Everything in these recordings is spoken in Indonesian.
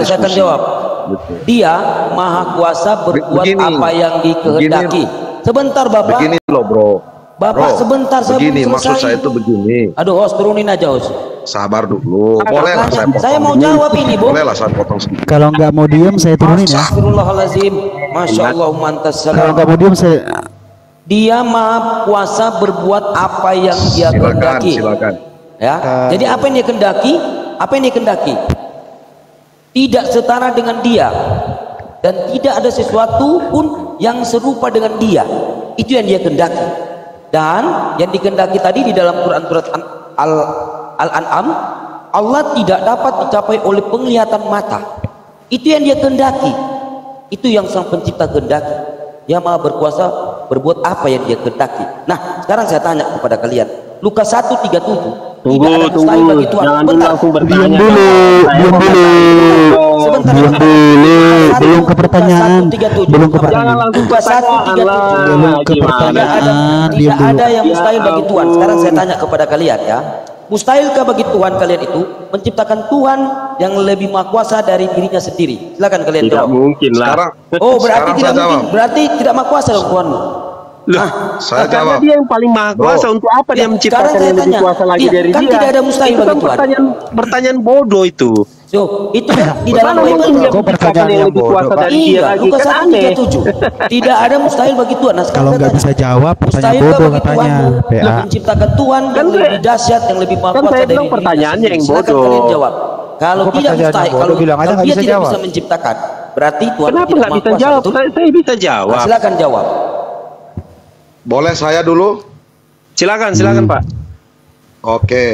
saya akan jawab. Dia maha kuasa berbuat apa yang dikehendaki. Sebentar Bapak. Begini loh bro. Bapak sebentar, saya begini, belum maksud selesai. saya itu begini. Aduh host, turunin aja host. Sabar dulu. Boleh lah saya potong. Saya mau jawab ini, Bu. Boleh lah saya potong sedikit. Kalau nggak mau diem saya turunin ya. Astagfirullahaladzim. Masya Allah mantas Kalau nggak mau diem saya. Dia maha kuasa berbuat apa yang dia kehendaki. Silakan. Ya. Jadi apa yang dia kehendaki? Apa yang dia kehendaki? Tidak setara dengan dia. Dan tidak ada sesuatu pun yang serupa dengan dia. Itu yang dia kehendaki. Dan yang dikehendaki tadi di dalam Quran surat Al-An'am, Allah tidak dapat dicapai oleh penglihatan mata. Itu yang dia kehendaki. Itu yang sang pencipta kehendaki. Dia maha berkuasa berbuat apa yang dia kehendaki. Nah, sekarang saya tanya kepada kalian. Lukas 1:37. Tunggu, jangan dulu langsung bertanya. Diam dulu. Sebentar. Belum ke pertanyaan. Belum ke Jangan pertanyaan. langsung Lukas 1:37. Belum ke pertanyaan. Tidak ada yang mustahil bagi Tuhan. Sekarang saya tanya kepada kalian ya. Mustahilkah bagi Tuhan kalian itu menciptakan Tuhan yang lebih maha kuasa dari dirinya sendiri? Silakan kalian Tidak jawab. mungkin lah. Sekarang, Oh, berarti sekarang tidak saya mungkin. jawab. Berarti tidak maha kuasa dong Tuhan. Saya Karena jawab. dia yang paling maha kuasa. Untuk apa dia menciptakan sekarang saya yang lebih tanya, kuasa lagi dari kan dia? tidak ada mustahil Itu bagi kan Tuhan. pertanyaan bodoh itu. So, itu di dalam Bagaimana mungkin dia Kok menciptakan pertanyaan yang yang lebih bodoh, kuasa Pak? dari dia Iya, lagi? Lukas Kan aneh. 1:37. Tidak ada mustahil bagi Tuhan. Nah, sekarang Kalau saya nggak tanya, bisa jawab pertanyaan mustahilkah bodoh bagi katanya. Tuhan PA. menciptakan Tuhan yang Kan lebih dahsyat, yang lebih maha kan kuasa saya dari bilang dirinya pertanyaannya sendiri? yang Silakan bodoh. kalian jawab. Kalau Kok tidak pertanyaan mustahil, bodoh? kalau Bilang aja dia nggak bisa tidak jawab. bisa menciptakan, berarti Tuhan Kenapa tidak nggak maha bisa kuasa, jawab? betul? Saya bisa jawab. Nah, silakan jawab. Boleh saya dulu? Silakan Pak. Oke.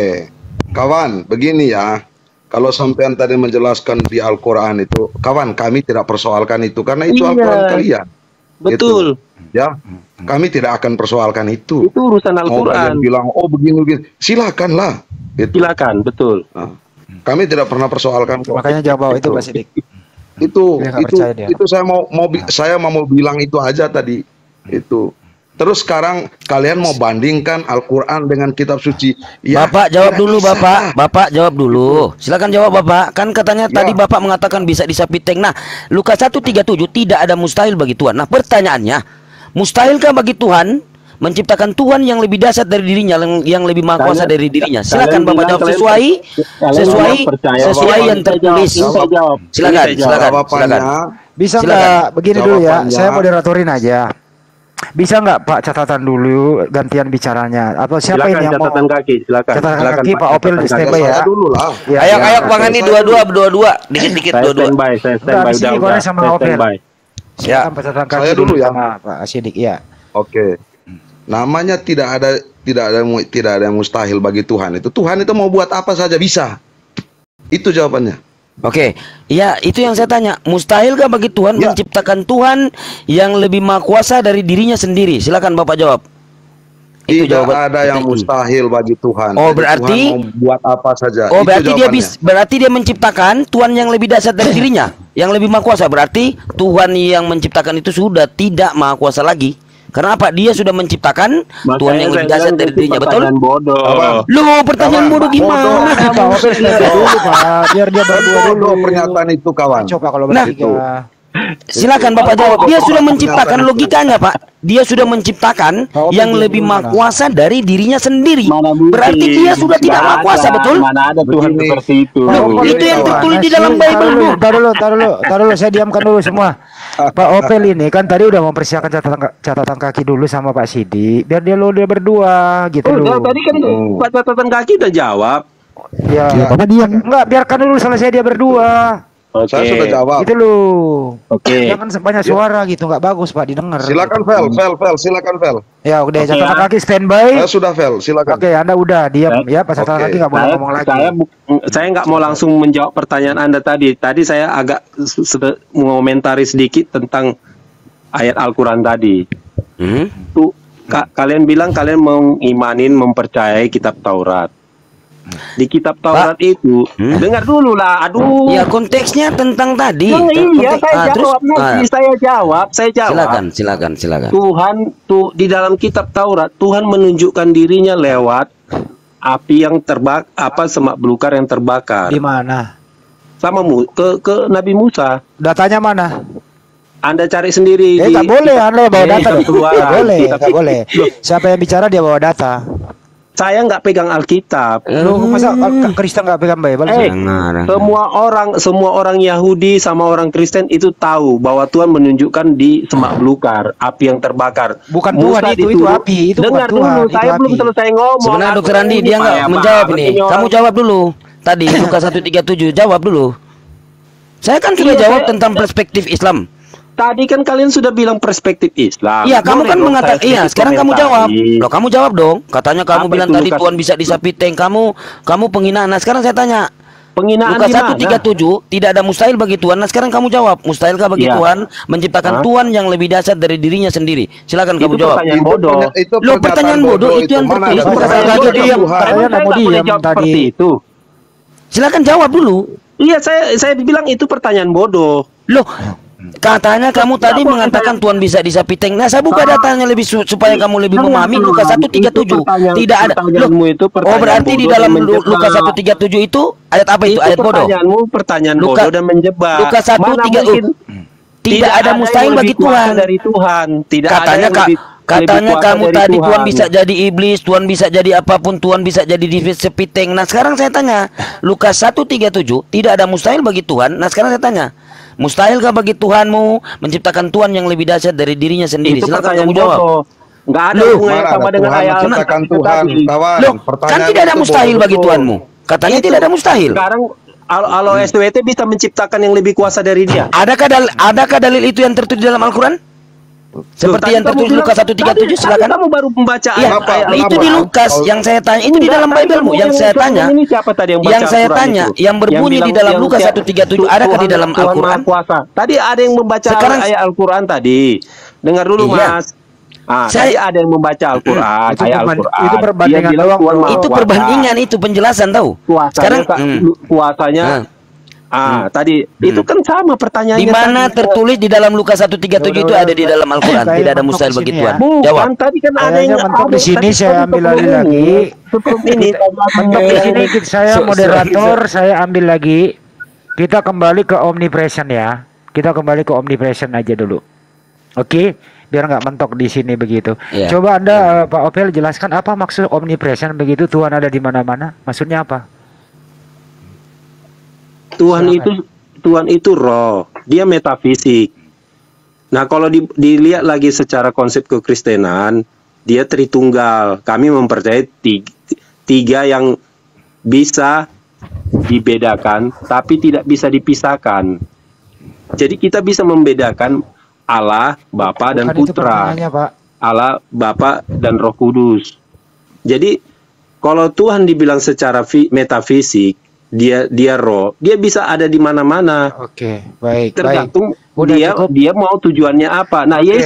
Kawan, begini ya. Kalau sampean tadi menjelaskan di Al-Quran itu, kawan, kami tidak persoalkan itu karena itu Iya. Al-Quran kalian. Betul. Gitu. Ya, kami tidak akan persoalkan itu. Itu urusan Mau kalian Al-Quran. bilang, oh begini, silakanlah. Gitu. Silakan, betul. Nah, kami tidak pernah persoalkan. kok. Makanya jawab itu Pak Sidik. Itu Dia nggak percaya dia. saya mau bilang itu aja tadi. Itu. Terus sekarang kalian mau bandingkan Al-Quran dengan kitab suci. Ya, Bapak jawab tidak dulu bisa. Bapak. Bapak jawab dulu. Silakan jawab Bapak. Kan katanya Ya. tadi Bapak mengatakan bisa disapiteng. Nah, Lukas 1:37 tidak ada mustahil bagi Tuhan. Nah, pertanyaannya, mustahilkah bagi Tuhan menciptakan Tuhan yang lebih dahsyat dari dirinya, yang lebih maha kuasa dari dirinya? Silakan Bapak jawab sesuai yang tertulis. Silakan. Jawabannya, Bisa Silakan. nggak begini dulu ya? Jawabannya- Saya moderatorin aja. Bisa nggak Pak catatan dulu gantian bicaranya? Atau siapa Silakan ini yang mau catatan kaki, silakan. catatan Silakan, kaki Pak Opel catatan di kaki. standby ya? saya dulu lah. Ya, Ayo ya. Bang Hani dua-dua, dikit-dikit Saya dua-dua. standby, saya Udah, standby, di sini udah, Goren sama saya Opel. standby. Ya. Silakan Pak catatan kaki Saya dulu ya. sama Pak Sidik ya. Oke. Namanya tidak ada yang mustahil bagi Tuhan. Tuhan itu mau buat apa saja bisa. Itu jawabannya. Oke, ya itu yang saya tanya. Mustahilkah bagi Tuhan Ya. menciptakan Tuhan yang lebih maha kuasa dari dirinya sendiri? Silakan Bapak jawab. Itu Tidak ada yang mustahil bagi Tuhan. Oh, Jadi berarti- Tuhan mau buat apa saja. Oh, Itu berarti dia jawabannya. berarti dia menciptakan Tuhan yang lebih dahsyat dari dirinya, yang lebih maha kuasa. Berarti Tuhan yang menciptakan itu sudah tidak maha kuasa lagi. Karena apa? Dia sudah menciptakan Tuhan yang lebih dahsyat dari dirinya, betul? Bodoh. Apa? Loh, pertanyaan Kawan, bodoh gimana? Pak Opel standby dulu Pak, biar dia berdua dulu. Bodoh pernyataan itu, kawan. Coba kalau Nah. bertiga. Silakan Bapak jawab. Dia sudah menciptakan, logikanya Pak. Dia sudah menciptakan Pak Opel yang dia lebih dulu maha mana? kuasa dari dirinya sendiri. Mana mungkin? Berarti dia sudah tidak maha kuasa, betul? Mana ada Tuhan Begini. seperti itu. Pak Opel Itu yang ini, tertulis di Pak. dalam Bible, Bu. Tar dulu, saya diamkan dulu semua. Pak Opel ini kan tadi udah mempersiapkan catatan kaki dulu sama Pak Sidi, biar dia berdua gitu Udah, loh. tadi kan Pak catatan kaki udah jawab. Ya, Bapak diam. Enggak, biarkan dulu selesai dia berdua. Oke. Saya sudah jawab. Gitu loh. Oke. Jangan banyak suara gitu, nggak bagus Pak didengar. Silakan Vel, silakan Vel. Ya udah, Oke, catatan ya. kaki standby. Saya sudah Vel, silakan. Oke, Anda udah diam ya, Pak catatan Oke. kaki nggak boleh ngomong lagi. Saya nggak mau langsung menjawab pertanyaan Anda tadi. Tadi saya agak mengomentari sedikit tentang ayat Al-Quran tadi. Tuh, kalian bilang kalian mengimanin, mempercayai kitab Taurat. Di kitab Taurat itu, dengar dulu lah. Aduh. Ya konteksnya tentang tadi. Nah, iya, Konteks- saya terus, jawab nanti. Saya jawab. silakan. Tuhan tuh di dalam kitab Taurat, Tuhan menunjukkan dirinya lewat api yang semak belukar yang terbakar. Di mana? sama ke Nabi Musa. Datanya mana? Anda cari sendiri. Nggak boleh, Anda bawa data. Nggak boleh, Tapi- nggak boleh. Siapa yang bicara dia bawa data. Saya nggak pegang Alkitab. Lu masa Kristen nggak pegang Bible sih? Semua orang Yahudi sama orang Kristen itu tahu bahwa Tuhan menunjukkan di semak belukar api yang terbakar. Bukan Musa Tuhan, itu dituduh- api, itu bukan Dengar Tuhan, dulu, itu saya api. belum selesai ngomong. Sebenarnya Aku Dokter Andi dia nggak payah menjawab banget ini. ini orang. Kamu jawab dulu. Tadi Lukas 1:37 jawab dulu. Saya kan sudah Iya, jawab saya- tentang perspektif Islam. Tadi kan kalian sudah bilang perspektif Islam. Iya, kamu Boleh kan dong mengatakan saya iya. sedikit Sekarang kamu jawab. komentari. Loh, kamu jawab dong. Katanya kamu Apa bilang itu tadi Lukas? Tuhan bisa disapi tank. Kamu penghinaan. Nah, sekarang saya tanya. Penghinaan Lukas di mana? 1:37 tidak ada mustahil bagi Tuhan. Nah, sekarang kamu jawab. Mustahilkah bagi Iya. Tuhan menciptakan Hah? Tuhan yang lebih dahsyat dari dirinya sendiri? Silakan Itu kamu jawab. pertanyaan bodoh. Loh, pertanyaan bodoh itu yang mana tertulis. ada Bukan pertanyaan saya bodoh diam. Tuhan? Saya Saya nggak mau nggak boleh diam jawab tadi. seperti itu. Silakan jawab dulu. Iya, saya bilang itu pertanyaan bodoh. Loh, katanya kamu tadi mengatakan Tuhan bisa disapi tank. Nah, saya buka datanya lebih supaya kamu lebih memahami. Lukas 1:37 tidak ada. Loh, Pertanyaanmu itu oh pertanyaan berarti di bodoh dalam dan menjebak. Lukas 1:37 itu ayat apa itu? Ayat bodoh. Pertanyaanmu pertanyaan Luka- bodoh dan menjebak. Lukas 1:37 Mana mungkin tidak ada mustahil yang bagi lebih kuasa Tuhan. dari Tuhan. Tidak Katanya ada yang lebih katanya kuasa kamu dari tadi Tuhan bisa jadi iblis, Tuhan bisa jadi apapun, Tuhan bisa jadi disapi tank. Nah, sekarang saya tanya, Lukas 1:37 tidak ada mustahil bagi Tuhan. Nah, sekarang saya tanya, mustahilkah bagi Tuhanmu menciptakan Tuhan yang lebih dahsyat dari dirinya sendiri? Itu Silakan pertanyaan kamu jawab. bodoh. Nggak ada Loh, hubungannya Mana sama ada dengan Tuhan ayat menciptakan tadi. Tuhan, kawan? Loh, kan Pertanyaan tidak ada itu mustahil bodoh. bagi Tuhanmu. Katanya tidak ada mustahil. Sekarang kalau SWT bisa menciptakan yang lebih kuasa dari dia. Adakah dalil itu yang tertulis dalam Al-Quran? Seperti Loh, yang tadi kamu tertulis bilang- Lukas 1:37, tadi silakan. kamu baru membaca Iya, Kenapa? itu di Lukas. Yang saya tanya itu di Enggak, dalam tadi Bible-mu. kamu Yang saya sebelum tanya, ini siapa tadi yang baca yang saya Al-Quran tanya, itu? yang berbunyi Yang di bilang- dalam yang Lukas siap- 1:37, adakah di Tuhan- dalam Tuhan Al-Quran? Maha Kuasa. Tadi ada yang membaca Sekarang- ayat Al-Quran tadi. Dengar dulu, Iya. Mas. Ah, Saya- tadi ada yang membaca Al-Quran, Itu ayat perban- Al-Quran. itu perbandingan Dia bilang doang, Tuhan bro. Maha Itu Kuasa. perbandingan, itu penjelasan tahu. Sekarang Kuasanya tadi itu kan sama pertanyaannya. di mana tadi. tertulis di dalam Lukas 1:37 itu Udah, ada di dalam Al-Quran. saya Tidak ada mentok mustahil di bagi sini Tuhan. ya. Bukan, Jawab. tadi kan ada Kayaknya yang mentok di sini, saya ambil alih lagi. Sebelum ini Mentok di sini saya moderator, saya ambil lagi. Kita kembali ke omnipresent ya. Kita kembali ke omnipresent aja dulu. Oke, biar nggak mentok di sini begitu. Iya. Coba Anda Pak Opel jelaskan apa maksud omnipresent begitu? Tuhan ada di mana-mana. Maksudnya apa? Tuhan itu roh, dia metafisik. Nah, kalau dilihat lagi secara konsep kekristenan, dia Tritunggal. Kami mempercayai tiga yang bisa dibedakan, tapi tidak bisa dipisahkan. Jadi kita bisa membedakan Allah, Bapa dan Bukan itu Putra. pertanyaannya, Pak. Allah, Bapa dan Roh Kudus. Jadi kalau Tuhan dibilang secara metafisik, dia roh, dia bisa ada di mana-mana. Oke, baik. Tergantung Udah dia cukup. dia mau tujuannya apa. Nah, Oke.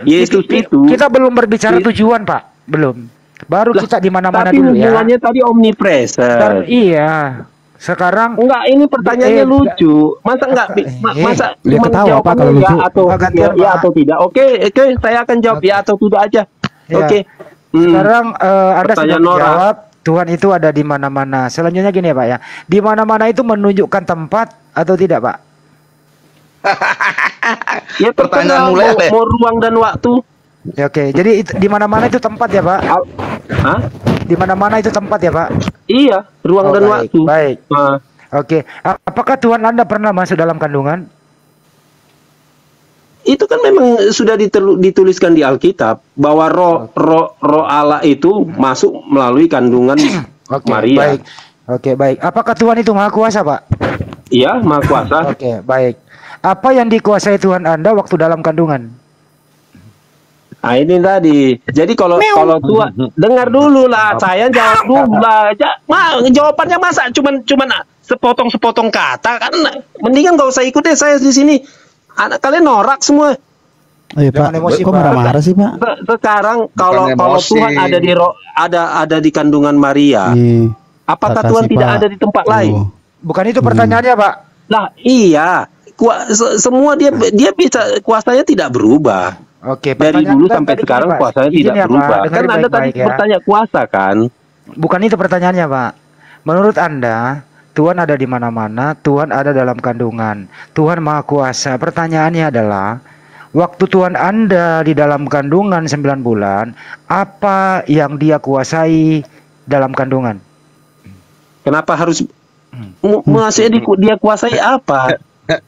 Yesus itu Kita belum berbicara tujuan, Pak. Belum. Baru Lah, kita di mana-mana tapi dulu ya. hubungannya tadi omnipresent. Iya. Sekarang Enggak, ini pertanyaannya Eh, lucu. Masa enggak masa dia cuma ketawa, jawabannya Pak, kalau ya lucu. atau Gantian, ya Pak. atau tidak. Oke, saya akan jawab ya atau tidak aja. Ya. Oke. Sekarang Anda sudah Pertanyaan Nora. menjawab Tuhan itu ada di mana-mana. Selanjutnya gini ya Pak ya. Di mana-mana itu menunjukkan tempat atau tidak Pak? Ya, Pertanyaan terserah mulai apa? mau ruang dan waktu. Ya, oke. Jadi di mana-mana itu tempat ya Pak? Hah? Di mana-mana itu tempat ya Pak? Iya, ruang Oh, dan baik, waktu. baik. Nah, Oke. Apakah Tuhan Anda pernah masuk dalam kandungan? itu kan memang sudah dituliskan di Alkitab bahwa roh Allah itu masuk melalui kandungan Oke, Maria. baik. Oke, baik. Apakah Tuhan itu Maha Kuasa, Pak? Iya, Maha Kuasa. Oke, baik. Apa yang dikuasai Tuhan Anda waktu dalam kandungan? Nah, ini tadi. Jadi kalau Tuhan dengar dulu lah, saya jawab dulu lah. Jawabannya masa cuman sepotong-sepotong kata kan? Mendingan gak usah ikut deh saya di sini. Anak kalian norak semua. Oh iya Pak, Jangan emosi, kok Pak. marah-marah sih Pak? Sekarang kalau emosi. Tuhan ada di ada di kandungan Maria, Iya. apakah Makasih, Tuhan tidak Pak. ada di tempat lain? Oh. Bukan itu pertanyaannya, Pak. Lah iya, semua dia bisa kuasanya tidak berubah. Oke, Dari pertanyaan dulu kan sampai tadi sekarang gini, Pak. kuasanya Izin tidak ya, Pak, berubah. Kan dengerin Anda tadi baik-baik ya. bertanya kuasa kan? Bukan itu pertanyaannya, Pak. Menurut Anda, Tuhan ada di mana-mana, Tuhan ada dalam kandungan. Tuhan Maha Kuasa. Pertanyaannya adalah, waktu Tuhan Anda di dalam kandungan 9 bulan, apa yang Dia kuasai dalam kandungan? Kenapa harus maksudnya dia kuasai apa?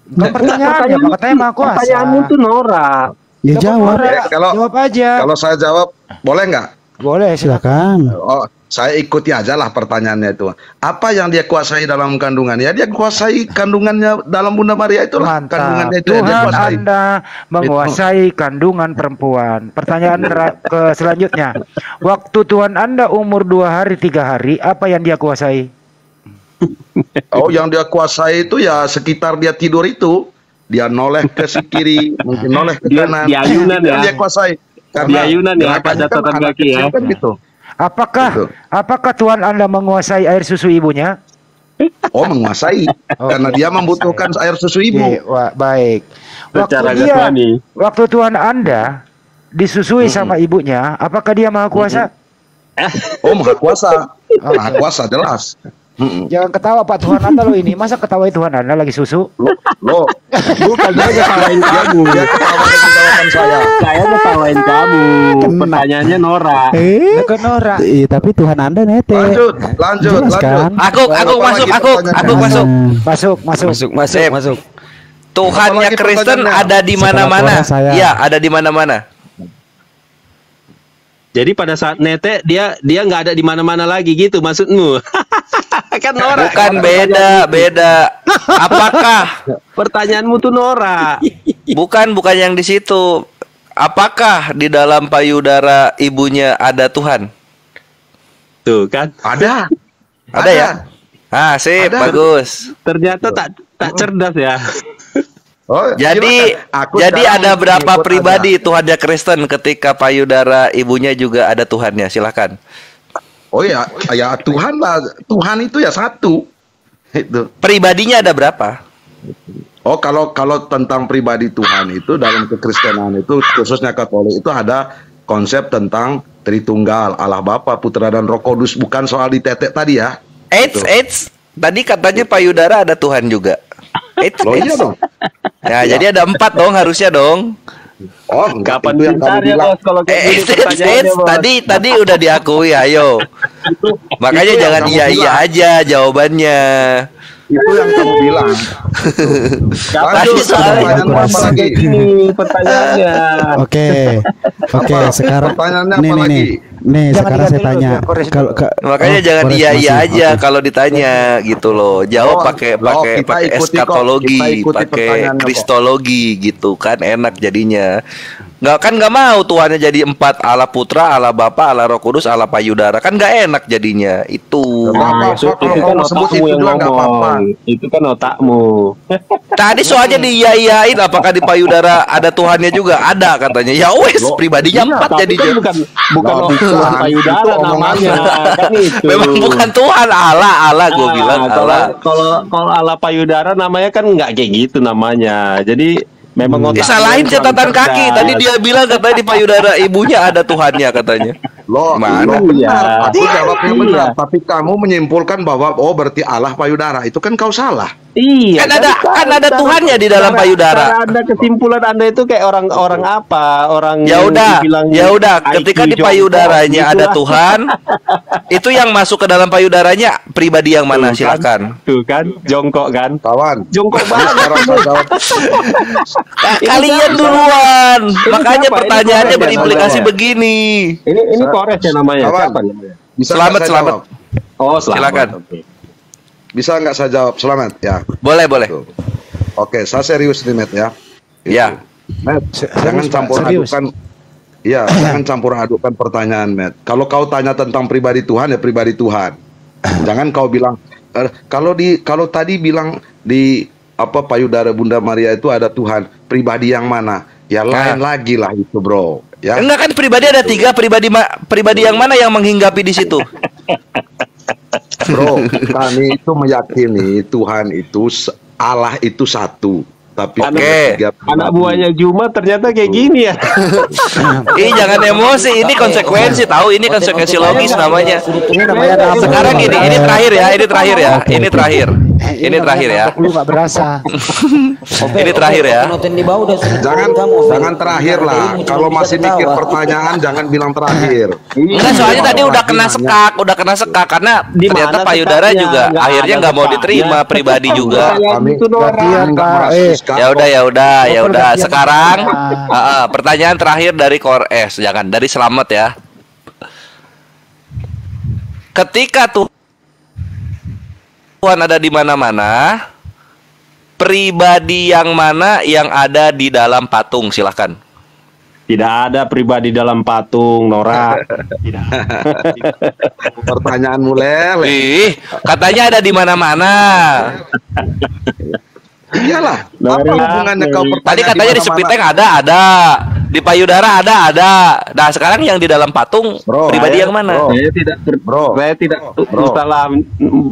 Pertanyaannya, katanya Maha Kuasa. Pertanyaanmu tuh norak. Ya jawab. Jawab aja. Kalau saya jawab, boleh nggak? Boleh, silakan. Oh, saya ikuti aja lah pertanyaannya itu. Apa yang dia kuasai dalam kandungan? Ya dia kuasai kandungannya dalam Bunda Maria itulah. Mantap. Kandungannya itu yang dia Tuhan kuasai. Anda menguasai kandungan perempuan. Pertanyaan ke selanjutnya. Waktu Tuhan Anda umur 2 hari 3 hari, apa yang dia kuasai? Oh, yang dia kuasai itu ya sekitar dia tidur itu. Dia noleh ke si kiri, mungkin noleh ke kanan. Di ayunan Itu yang ya. dia kuasai. Di ayunan ya, gerakannya pada catatan anak kaki kecil ya. kan gitu. Apakah Tuhan Anda menguasai air susu ibunya? Oh, menguasai. Karena dia membutuhkan air susu ibu. Oke, baik. Secara jasmani. Waktu Tuhan Anda disusui sama ibunya, apakah dia Maha Kuasa? Oh, Maha Kuasa. Maha Kuasa jelas. Jangan ketawa Pak, Tuhan Anda loh ini. Masa ketawa Tuhan Anda lagi susu? Loh, Bukan dia ketawain kamu. dia ketawa dengan jawaban saya. Saya ketawain kamu. Pertanyaannya norak. Bukan Nora. Tapi Tuhan Anda nete. Lanjut. Jelas kan? Aku masuk, aku masuk. Masuk. Tuhannya Apalagi Kristen pertanyaannya? ada di mana-mana. Setelah saya. Iya, ada di mana-mana. Jadi pada saat nete dia nggak ada di mana-mana lagi gitu maksudmu? Kan norak. Bukan, beda. Apakah Pertanyaanmu tuh norak. bukan yang di situ. Apakah di dalam payudara ibunya ada Tuhan? Tuh kan. Ada. Ada ya? Ah, sip, Ada. bagus. Ternyata tak cerdas ya. Oh, Jadi gimana? Aku jadi sekarang ada berapa mengikut pribadi aja. Tuhannya Kristen ketika payudara ibunya juga ada Tuhannya? Silakan. Oh ya, ya Tuhan lah. Tuhan itu ya satu. Itu. Pribadinya ada berapa? Oh, kalau tentang pribadi Tuhan itu dalam kekristenan itu khususnya Katolik itu ada konsep tentang Tritunggal, Allah Bapa, Putra dan Roh Kudus, bukan soal ditetek tadi ya. Eits. Tadi katanya payudara ada Tuhan juga. Loh iya dong. Ya, jadi ada 4 dong harusnya dong. Oh, enggak, Kapan itu yang kamu pintar ya bilang. bos kalau kayak gini pertanyaannya bos. Tadi udah diakui, ayo. Makanya itu yang jangan kamu iya bilang. aja jawabannya. Itu yang kamu bilang. Lanjut, soalnya- pertanyaan apa lagi? Ini pertanyaannya. Oke, sekarang Pertanyaannya nih, apa nih, lagi? nih, Jangan sekarang saya diganti tanya. dulu, kores dulu. Makanya Oh, jangan kores iya masih. aja Oke. kalau ditanya gitu loh. Jawab pakai kita ikuti kok. eskatologi, Kita ikuti pakai pertanyaannya kok. kristologi gitu kan enak jadinya. Nggak mau Tuhannya jadi 4, Allah Putra, Allah Bapa, Allah Roh Kudus, Allah Payudara, kan nggak enak jadinya itu. Nggak apa-apa, Itu kalau kan kamu sebut otakmu itu yang juga nggak apa-apa. ngomong. Itu kan otakmu. Tadi soalnya diiyain apakah di payudara ada Tuhannya juga? Ada katanya. Ya wes, pribadinya 4 Tapi jadinya. kan bukan Loh, Tuhan itu payudara omongan. namanya. Kan itu. Memang bukan Tuhan, Allah gue bilang Allah. Kalau Allah payudara namanya kan nggak kayak gitu namanya. Jadi memang otakmu Salahin yang catatan kurang kaki. cerdas. Tadi dia bilang katanya di payudara ibunya ada Tuhannya katanya. Loh, Mana? loh, benar. Iya. Aku jawabnya Iya. benar. Tapi kamu menyimpulkan bahwa berarti Allah payudara. Itu kan kau salah. Iya, Kan ada Tuhannya di dalam payudara. Cara Anda kesimpulan Anda itu kayak orang apa? Orang Ya udah, dibilang ketika IQ di payudaranya jongkok, ada gitu lah. Tuhan, itu yang masuk ke dalam payudaranya pribadi yang mana? Tuh kan, Silakan. Tuh kan, jongkok kan? Kawan. Jongkok Ini banget. sekarang saya jawab. Kalian duluan. Makanya siapa? pertanyaannya Ini siapa berimplikasi namanya? begini. Ini Kores ya namanya. Kawan. Siapa namanya? Bisa Selamat, nggak saya selamat. jawab? Oh, selamat. Silakan. Oke. Bisa nggak saya jawab? Selamat ya. Boleh. Tuh. Oke, saya serius nih, Matt ya. Ya. Matt, jangan Pak, campur serius. adukan. Iya, jangan campur adukan pertanyaan, Matt. Kalau kau tanya tentang pribadi Tuhan ya pribadi Tuhan. Jangan kau bilang kalau tadi bilang di payudara Bunda Maria itu ada Tuhan, pribadi yang mana? Ya lain lagi lah itu, Bro. Ya. Enggak kan pribadi ada 3, pribadi yang mana yang menghinggapi di situ? Bro, kami itu meyakini Tuhan itu Allah itu satu. Tapi Oke. Anak buahnya Juma ternyata kayak gini ya. Ih, jangan emosi, ini konsekuensi tahu, ini konsekuensi logis namanya. Ini namanya drama. Sekarang gini, ini terakhir ya, ini terakhir ya, ini terakhir. Ini terakhir ya. Lu nggak berasa. Ini terakhir ya. Penonton di bawah udah jangan jangan terakhir lah. Kalau masih mikir pertanyaan jangan bilang terakhir. Enggak, soalnya tadi udah kena sekak karena Di ternyata mana payudara sekaknya? juga Nggak akhirnya ada nggak mau sekaknya. diterima pribadi juga. Kami Itu Nora. Gantian, nggak Pak. merasa sekak. Ya udah. Sekarang pertanyaan terakhir dari jangan dari Selamat ya. Ketika Tuhan ada di mana-mana, pribadi yang mana yang ada di dalam patung? Silahkan. Tidak ada pribadi dalam patung, Nora. Tidak. Pertanyaanmu lele. Ih, katanya ada di mana-mana. Iyalah. Nora. Apa hubungannya kau bertanya Tadi katanya di mana-mana? Sepiteng ada. Di payudara ada. Nah, sekarang yang di dalam patung Bro, pribadi yang mana? bro. Saya tidak salah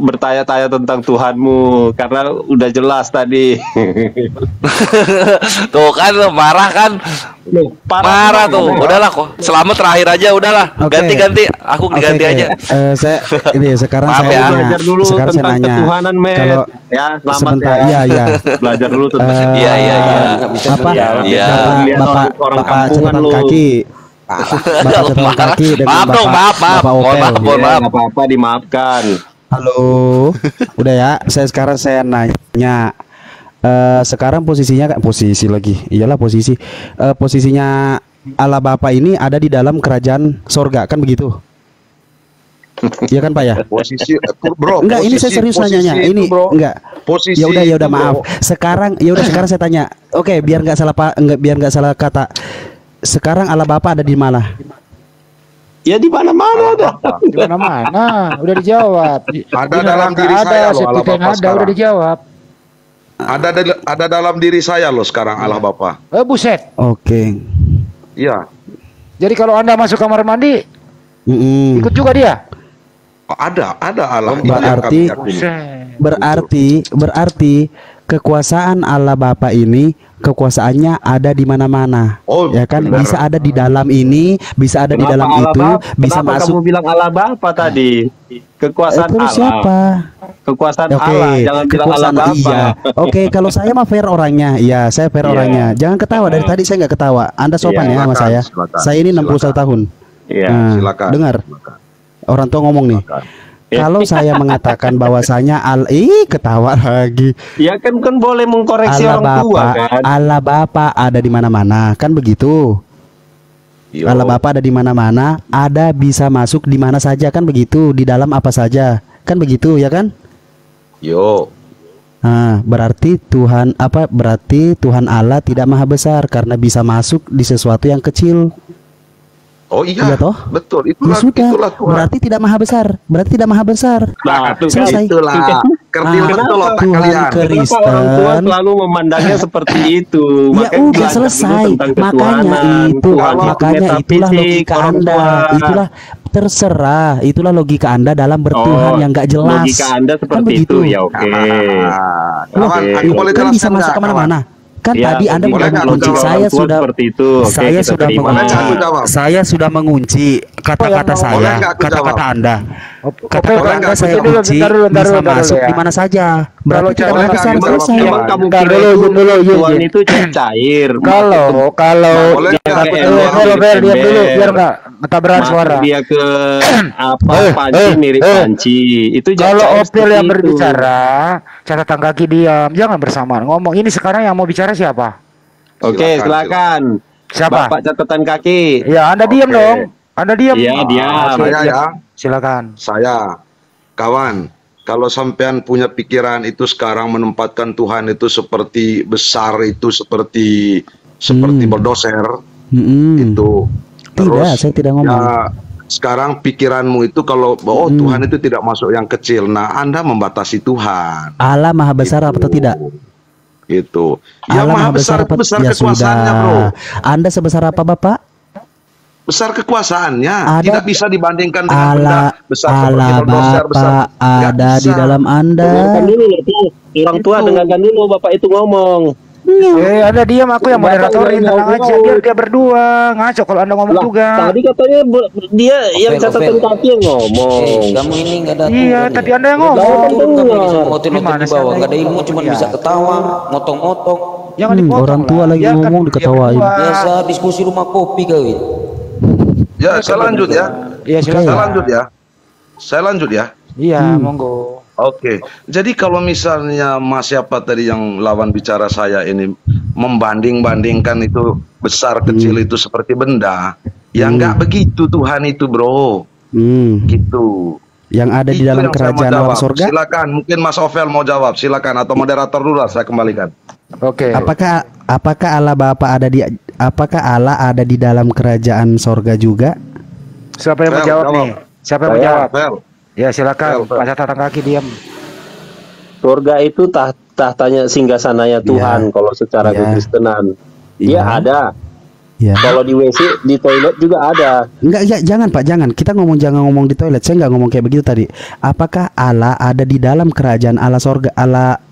bertanya-tanya tentang Tuhanmu karena udah jelas tadi. Tuh kan marah kan? Marah tuh. Nora. Udahlah kok. Selamat terakhir aja udahlah. Oke. Ganti. Aku Oke, ganti oke. aja. Saya ini sekarang Maaf saya ya. nanya. Belajar dulu Sekarang saya tentang nanya. ketuhanan, Met. Kalau Ya, selamat sebentar, ya. iya. Belajar dulu tentang Iya. Apa? Iya. Lihat orang Bapak kampungan catatan lu. kaki. Bapak catatan kaki dengan Maaf dong, maaf. Bapak Mohon Opel. maaf. Ya, nggak apa-apa, dimaafkan. Halo. Udah ya, sekarang saya nanya. Sekarang posisinya posisi lagi. Iyalah posisi. Posisinya Allah Bapa ini ada di dalam kerajaan sorga kan begitu? Iya kan Pak ya? Posisi bro. Enggak, ini saya serius nanyanya. Ini bro. enggak. Posisi Ya udah itu, maaf. bro. Sekarang saya tanya. Oke, biar nggak salah kata. Sekarang Allah Bapa ada di mana? Ya di mana-mana ada. Di mana-mana, udah dijawab. Ada dalam diri Ada, saya loh, Allah Sepiteng Bapa ada, sekarang. udah dijawab. Ada dalam diri saya loh sekarang Allah Bapa. Buset. Oke. Iya. Jadi kalau Anda masuk kamar mandi, Mm-mm. ikut juga dia. Ada Allah. Itu yang Berarti- kami yakini. Buset. Berarti kekuasaan Allah Bapa ini kekuasaannya ada di mana-mana. Oh, Ya kan benar. bisa ada di dalam ini, bisa ada di Kenapa dalam Allah itu, Bapa? bisa Kenapa masuk. kamu bilang Allah Bapa tadi? Kekuasaan Terus Allah. siapa? Kekuasaan Oke, Allah, jangan bilang Allah Bapa. iya. Oke, kalau saya mah fair orangnya. Iya, saya fair Iya. orangnya. Jangan ketawa dari tadi saya nggak ketawa. Anda sopan Iya, ya sama silakan, saya. silakan, Saya ini 61 silakan. tahun. Iya. Nah, Silakan. dengar. Orang tua ngomong nih. Kalau saya mengatakan bahwasanya ketawa lagi. Ya kan boleh mengkoreksi orang tua kan. Allah Bapa ada di mana-mana, kan begitu? Yo. Allah Bapa ada di mana-mana, ada bisa masuk di mana saja, kan begitu? Di dalam apa saja, kan begitu ya kan? Yo. Nah, berarti Tuhan Allah tidak maha besar karena bisa masuk di sesuatu yang kecil. Oh iya. Iya toh? Betul. Ya Itulah sudah, Tuhan. berarti tidak maha besar. Berarti tidak maha besar. Nah, tuh kan. Selesai. Itulah. Kerdil Ah, betul otak Tuhan kalian. Kristen. Kenapa orang tua selalu memandangnya seperti itu? Ya Makanya udah belajar dulu selesai. tentang Makanya ketuhanan, itu, Tuhan makanya itulah metafisik, logika orang Anda. tua. Itulah terserah. Itulah logika Anda dalam bertuhan yang nggak jelas. Logika Anda Kan seperti begitu. itu. Ya oke. Loh, Kawan, Oke. aku boleh kan bisa jelaskan masuk nggak, kemana-mana. Kan Ya, tadi Anda boleh sudah nggak mengunci. aku jawab? Saya Orang tua sudah seperti itu. Oke, saya kita sudah terima. Boleh nggak aku mengunci. jawab? Saya sudah mengunci kata-kata Boleh saya, nggak aku kata-kata jawab? Anda. Oke, Kata-kata boleh Anda nggak aku saya jawab? kunci Bentar dulu, bisa bentar masuk dulu ya. di mana saja. Berarti Kalau tidak boleh maha nggak besar aku selesai. jawab? Emang kamu Bentar kira dulu, itu dulu, Yun, Tuhan Yun. itu cair. Kalau Boleh nggak aku Kalau jawab? Fer diam dulu biar nggak tabrakan suara. Dia ke panci mirip panci. Itu Kalau cair Opel seperti yang itu. berbicara, catatan kaki diam, jangan bersamaan ngomong. Ini sekarang yang mau bicara siapa? Oke, Silakan, silakan. Siapa? Bapak catatan kaki. Ya, Anda diam Oke. dong. Anda diam. Iya, diam. oke, Saya diam. ya. Silakan. Saya, kawan, kalau sampean punya pikiran itu sekarang menempatkan Tuhan itu seperti besar, itu seperti berdoser, itu. Tidak, saya tidak ngomong. Ya, sekarang pikiranmu itu kalau Tuhan itu tidak masuk yang kecil. Nah, Anda membatasi Tuhan. Allah maha besar atau tidak? Itu. Ya Allah maha besar itu apa? besar Ya kekuasaannya, sudah. bro. Anda sebesar apa, Bapak? Besar kekuasaannya. Ada- Tidak bisa dibandingkan dengan benda Allah, besar seperti Allah berdoser besar. Bapak Nggak ada di bisa. dalam Anda. Dengarkan dulu itu. Orang tua Itu. dengarkan dulu Bapak itu ngomong. Anda diam, aku yang moderatorin, tenang aja, biar dia berdua ngaco kalau Anda ngomong juga. Tadi katanya dia yang catatan kaki yang ngomong. Kamu ini nggak ada Iya, aturan. tapi Anda yang Kamu ngomong. bisa ngotot-ngotot Gimana di sih bawah, Anda nggak ada ini? ilmu, cuma Iya. bisa ketawa, motong-motong. Jangan dipotong orang tua lah. lagi Biarkan ngomong dia diketawain. berdua. Biasa diskusi rumah kopi kawin. Ya, saya lanjut ya. Iya, silakan. Saya lanjut ya. Saya lanjut ya. Iya, monggo. Oke, jadi kalau misalnya Mas siapa tadi yang lawan bicara saya ini membanding-bandingkan itu besar kecil itu seperti benda, ya nggak begitu Tuhan itu, bro. Gitu. Yang ada di Itu dalam yang saya mau kerajaan jawab. alam surga. Silakan, mungkin Mas Ovel mau jawab, silakan, atau moderator dulu lah, saya kembalikan. Oke. Apakah Allah Bapa ada di dalam kerajaan sorga juga? Siapa yang Fel, menjawab jawab. nih? Siapa yang menjawab? Fel, Ya, silakan. Fel. Pak catatan kaki diam. Surga itu tahtanya singgasananya Tuhan kalau secara Ya. kekristenan. Dia Ya. ada. Ya. Kalau di WC, di toilet juga ada. Enggak, ya, jangan Pak, jangan. Kita jangan ngomong di toilet. Saya nggak ngomong kayak begitu tadi. Apakah Allah ada di dalam kerajaan Allah sorga? Allah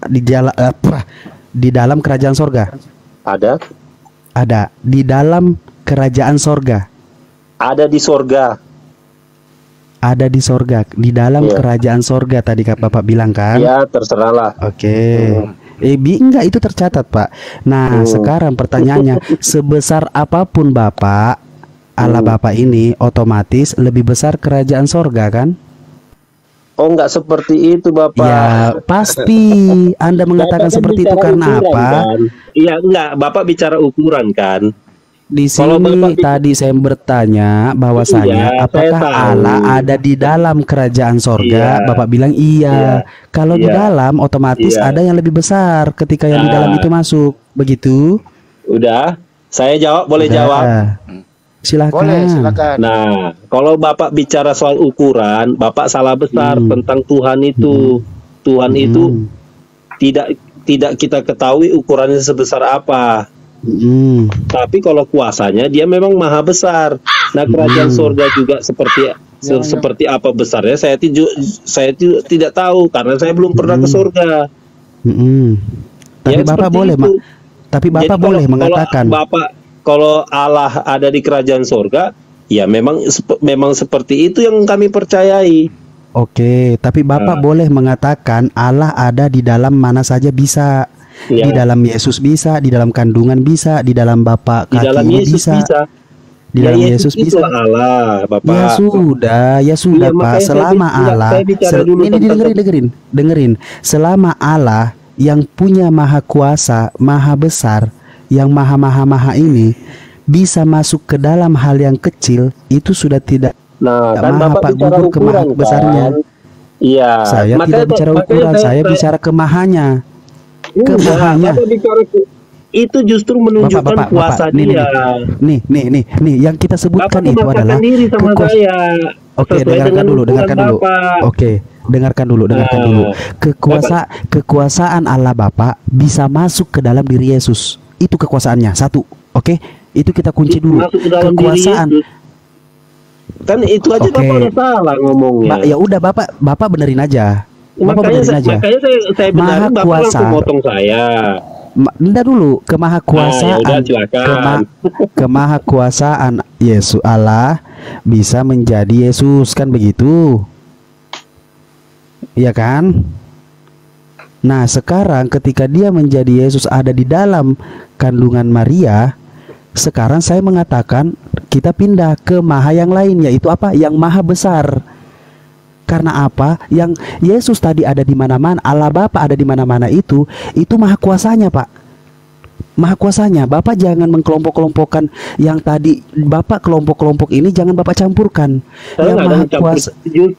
di dalam kerajaan sorga? Ada. Ada di dalam kerajaan sorga. Ada di surga. Ada di sorga, di dalam Iya. kerajaan sorga tadi Kak Bapak bilang kan? Ya, terserahlah. Oke. Enggak itu tercatat Pak. Nah sekarang pertanyaannya, sebesar apapun Bapak, Allah Bapak ini otomatis lebih besar kerajaan sorga kan? Oh, enggak seperti itu, Bapak. Ya pasti. Anda mengatakan Bapak kan seperti itu bicara karena ukuran, apa? kan? Iya, enggak. Bapak bicara ukuran kan? Di Kalau sini Bapak tadi saya bertanya bahwasanya Iya, apakah saya tahu. Allah ada di dalam kerajaan sorga? Iya. Bapak bilang iya. Kalau di Iya. dalam otomatis Iya. ada yang lebih besar ketika yang di dalam Nah. itu masuk. Begitu? Udah. Saya jawab, boleh Udah. jawab? Silakan. Boleh, silakan. Nah, kalau Bapak bicara soal ukuran, Bapak salah besar tentang Tuhan itu. Tuhan itu tidak kita ketahui ukurannya sebesar apa. Tapi kalau kuasanya dia memang maha besar. Nah, kerajaan surga juga seperti apa besarnya saya tidak tahu karena saya belum pernah ke surga. Tapi Ya, Bapak seperti boleh, itu. tapi Bapak Jadi boleh kalau mengatakan. kalau Allah ada di kerajaan surga, ya memang seperti itu yang kami percayai. Oke, tapi Bapak boleh mengatakan Allah ada di dalam mana saja bisa. Ya. Di dalam Yesus bisa, di dalam kandungan bisa, di dalam Bapak Di dalam kakinya Yesus bisa. Di dalam Yesus bisa. Itulah Allah, Bapak. Ya sudah Iya, Pak. makanya Selama Allah, saya bicara dulu ini tentang dengerin. Selama Allah yang punya maha kuasa, maha besar, yang maha ini bisa masuk ke dalam hal yang kecil, itu sudah tidak Nah, kan maha Bapak Pak bicara gugur ke maha ukuran besarnya. kan? Iya. Saya tidak bicara ukuran, saya bicara kemahanya. Kemahanya. Bapak bicara itu justru menunjukkan kuasa dia. Nih, yang kita sebutkan Bapak itu adalah memaksakan diri sama saya. Oke, Sesuai dengarkan dengan dulu. ukuran Bapak. Oke, dengarkan dulu. Kekuasaan Allah Bapa bisa masuk ke dalam diri Yesus. Itu kekuasaannya. Satu. Oke, itu kita kunci dulu. Masuk ke dalam Kekuasaan. diri Yesus. Kan itu aja Oke. Bapak udah salah ngomongnya. Ya udah Bapak benerin aja. Bapak benerin aja. Makanya saya benarin, Maha Bapak kuasa. langsung potong saya. Ntar dulu, kemahakuasaan, Nah, ya udah, silakan. kemahakuasaan Yesus Allah bisa menjadi Yesus, kan begitu? Iya kan? Nah sekarang ketika dia menjadi Yesus ada di dalam kandungan Maria, sekarang saya mengatakan kita pindah ke maha yang lain, yaitu apa? Yang maha besar. Karena apa? Yang Yesus tadi ada di mana-mana, Allah Bapa ada di mana-mana itu maha kuasanya, Pak. Maha kuasanya. Bapak jangan mengkelompok-kelompokkan yang tadi Bapak kelompok-kelompok ini jangan Bapak campurkan. Saya Yang nggak ada maha mencampur. kuasa.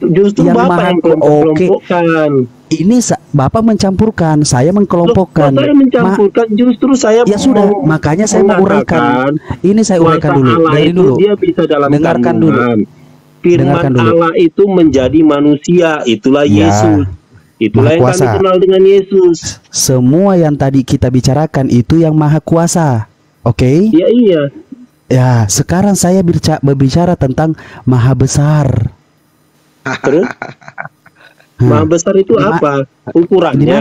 Justru yang Bapak maha yang ku- kelompok-kelompokkan. Ini Bapak mencampurkan, saya mengkelompokkan. Loh, saya mencampurkan, justru saya Ya sudah, makanya saya mau uraikan. Ini saya uraikan dulu. Allah Dengerin itu dulu. dia bisa dalam Dengarkan dulu. kandungan. Firman Dengarkan dulu. Allah itu menjadi manusia, itulah Ya. Yesus. Itulah Maha yang kuasa. kami kenal dengan Yesus. Semua yang tadi kita bicarakan itu yang maha kuasa. Oke? Ya iya. Ya, sekarang saya berbicara tentang maha besar. Terus maha besar itu Di ma- apa? Di mana Ukurannya.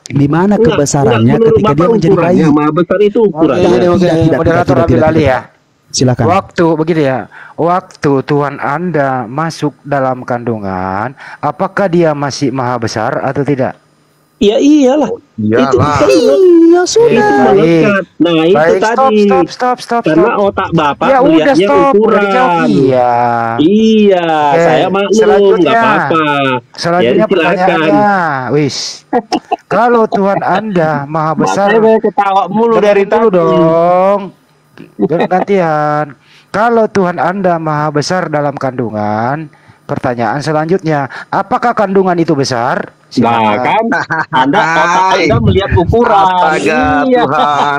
Di mana kebesarannya menurut ketika dia Bapak menjadi bayi? ukurannya, Maha besar itu ukurannya. Tidak, Moderator tidak, ambil tidak, alih ya. Silakan. Waktu begini ya, waktu Tuhan Anda masuk dalam kandungan, apakah dia masih maha besar atau tidak? Ya iyalah. Itu Iyalah. kan Iya sudah. itu melekat. Nah, itu Baik, tadi. stop. Karena otak Bapak Ya udah melihatnya stop, udah ukuran. dijawab. Iya. Iya, Oke, saya maklum, selanjutnya. nggak apa-apa. Selanjutnya Ya, silakan. pertanyaannya, wis. Kalau Tuhan Anda maha besar, Makanya ketawa mulu dari dulu tadi. dong. Gantian. Kalau Tuhan Anda maha besar dalam kandungan, pertanyaan selanjutnya, apakah kandungan itu besar? Nah, kan otak Anda melihat ukuran. Astaga Iya. Tuhan.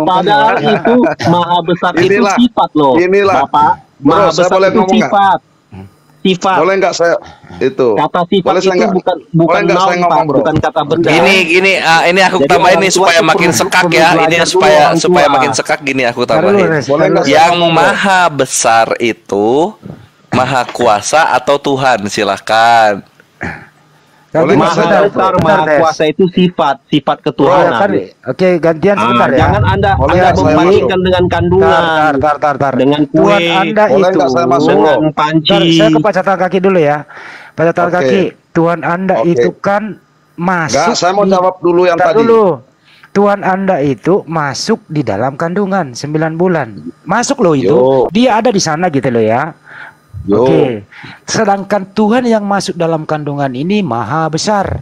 Padahal itu maha besar Inilah, itu sifat loh. inilah. Bapak, Bro, maha saya besar boleh itu ngomong nggak? sifat. Sifat. Boleh nggak saya itu? Kata sifat Boleh saya itu nggak? bukan Boleh nggak saya noun, ngomong, Pak, bro? bukan kata benda. Ini aku Jadi tambahin orang nih tua supaya tuh makin perlu- sekak perlu ya. belajar Ini dulu supaya orang supaya tua. makin sekak gini aku Taruh tambahin. dulu, Boleh nggak saya Yang ngomong, bro? maha besar itu maha kuasa atau Tuhan? Silakan. Boleh nggak Maha saya jawab, besar, Bentar, maha Des. kuasa itu sifat Ya, ketuhanan. kan, oke, gantian sebentar ya. Jangan Anda Boleh Anda nggak saya membandingkan dengan kandungan, Tar. dengan kue, Tuhan Anda Boleh itu nggak saya masuk? dengan Bentar, panci. saya ke catatan kaki dulu ya. Catatan Oke. kaki, Tuhan Anda Oke. itu kan masuk. Nggak, saya mau jawab dulu yang Bentar tadi. dulu. Tuhan Anda itu masuk di dalam kandungan 9 bulan. Masuk loh itu. Yo. Dia ada di sana gitu loh ya. Yo. Oke. Sedangkan Tuhan yang masuk dalam kandungan ini maha besar.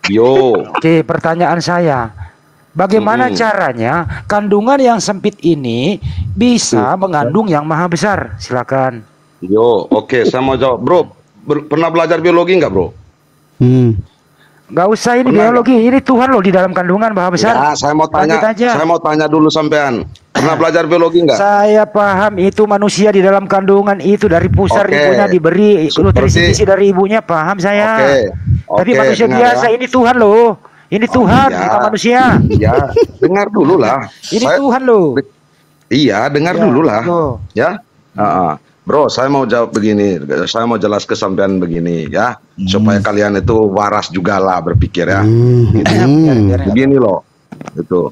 Yo. Oke, pertanyaan saya. Bagaimana caranya kandungan yang sempit ini bisa mengandung yang maha besar? Silakan. Yo. Oke, saya mau jawab, bro. Pernah belajar biologi nggak, bro? Nggak usah ini Pernah biologi. Ini Tuhan loh di dalam kandungan maha besar. Ya, saya mau tanya. Lanjut aja. Saya mau tanya dulu sampean. Pernah belajar biologi nggak? Saya paham itu manusia di dalam kandungan itu dari pusar Oke. ibunya diberi nutrisi Seperti- dari ibunya, paham saya. Tapi Oke, manusia dengar biasa ya. ini Tuhan loh. Ini Tuhan, iya. bukan manusia. Ya, dengar dulu lah. Ini Saya- Tuhan loh. Iya, dengar Ya, dulu lah. betul. Ya. Bro, saya mau jawab begini. Saya mau jelas ke sampean begini ya, supaya kalian itu waras juga lah berpikir ya. Biar- Begini loh, itu.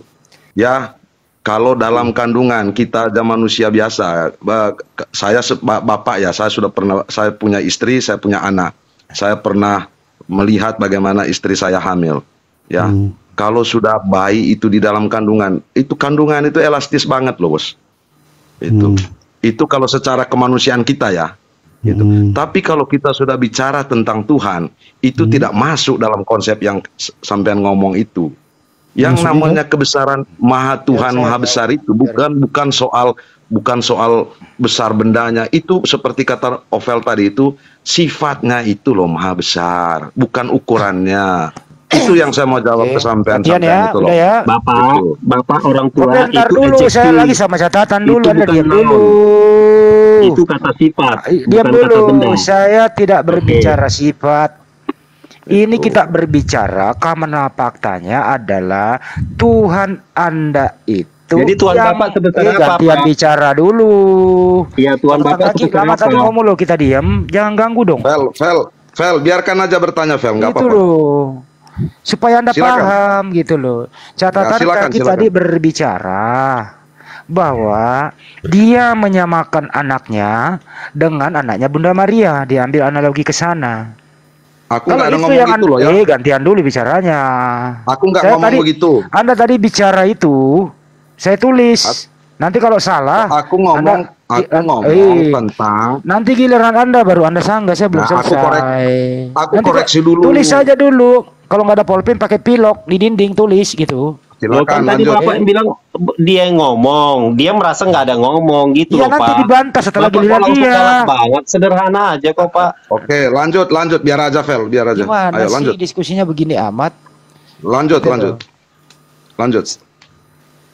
Ya, kalau dalam kandungan kita aja manusia biasa. Saya bapak ya, saya sudah pernah. Saya punya istri, saya punya anak. Saya pernah melihat bagaimana istri saya hamil. Ya, kalau sudah bayi itu di dalam kandungan itu elastis banget loh, bos. Itu kalau secara kemanusiaan kita ya. Gitu. Tapi kalau kita sudah bicara tentang Tuhan, itu tidak masuk dalam konsep yang sampean ngomong itu. Yang namanya kebesaran Maha Tuhan Maha besar itu bukan soal besar bendanya, itu seperti kata Ovel tadi, itu sifatnya itu loh maha besar, bukan ukurannya. Itu yang saya mau jawab ke sampean Gantian ya, itu loh. udah ya. Bapak orang tua Oke, ntar itu dulu, adjektif. saya lagi sama catatan dulu, Itu Anda bukan diam noun. dulu. Itu kata sifat, Diam bukan kata benda. dulu, saya tidak berbicara sifat. Ini kita berbicara karena faktanya adalah Tuhan Anda itu. Jadi Tuhan Bapak sebesar apa, gantian Pak? bicara dulu. Iya, Tuhan Bapak sebesar lama apa? tadi ngomong loh, kita diam, jangan ganggu dong. Vel, biarkan aja bertanya Vel, nggak Itu apa-apa. loh. Supaya Anda Silakan. paham gitu loh. Catatan Ya, silakan, kaki silakan. tadi berbicara bahwa dia menyamakan anaknya dengan anaknya Bunda Maria, diambil analogi ke sana. Aku Kalau nggak ada itu ngomong yang gitu loh ya. gantian dulu bicaranya. Aku nggak Saya ngomong begitu. Anda tadi bicara itu, saya tulis. Nanti kalau salah, Aku ngomong tentang. nanti giliran Anda baru Anda sanggah, saya belum Nah, aku selesai. aku Nanti koreksi dulu. Tulis saja dulu. Kalau nggak ada pulpen pakai pilok di dinding tulis gitu. Loh, kan Silakan tadi lanjut. Bapak yang bilang dia yang ngomong, dia merasa nggak ada ngomong gitu Iya loh, nanti Pak. dibantah setelah Bapak giliran kok langsung dia. galak banget, sederhana aja kok, Pak. Oke, lanjut, biar aja Vel, biar aja. Gimana Ayo sih lanjut, diskusinya begini amat? lanjut.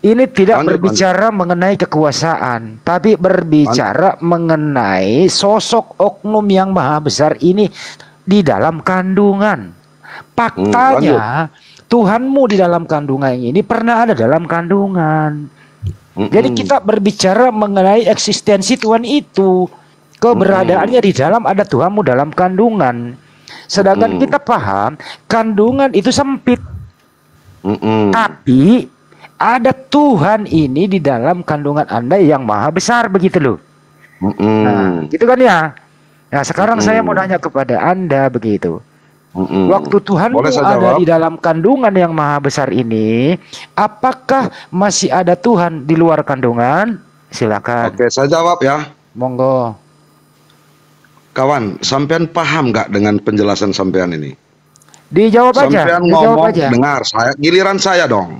Ini tidak Lanjut, berbicara mengenai kekuasaan, tapi berbicara mengenai sosok oknum yang maha besar ini di dalam kandungan. Faktanya Tuhanmu di dalam kandungan ini pernah ada dalam kandungan. Jadi kita berbicara mengenai eksistensi Tuhan itu. Keberadaannya di dalam, ada Tuhanmu dalam kandungan. Sedangkan kita paham kandungan itu sempit. Mm-mm. Tapi ada Tuhan ini di dalam kandungan Anda yang maha besar begitu loh. Nah, gitu kan ya. Nah, sekarang saya mau nanya kepada Anda begitu. Waktu Tuhanmu Boleh saya ada jawab? di dalam kandungan yang maha besar ini, apakah masih ada Tuhan di luar kandungan? Silakan. Oke, saya jawab ya. Monggo. Kawan, sampean paham nggak dengan penjelasan sampean ini? Dijawab aja. Sampean Dijawab ngomong, aja. dengar saya, giliran saya dong.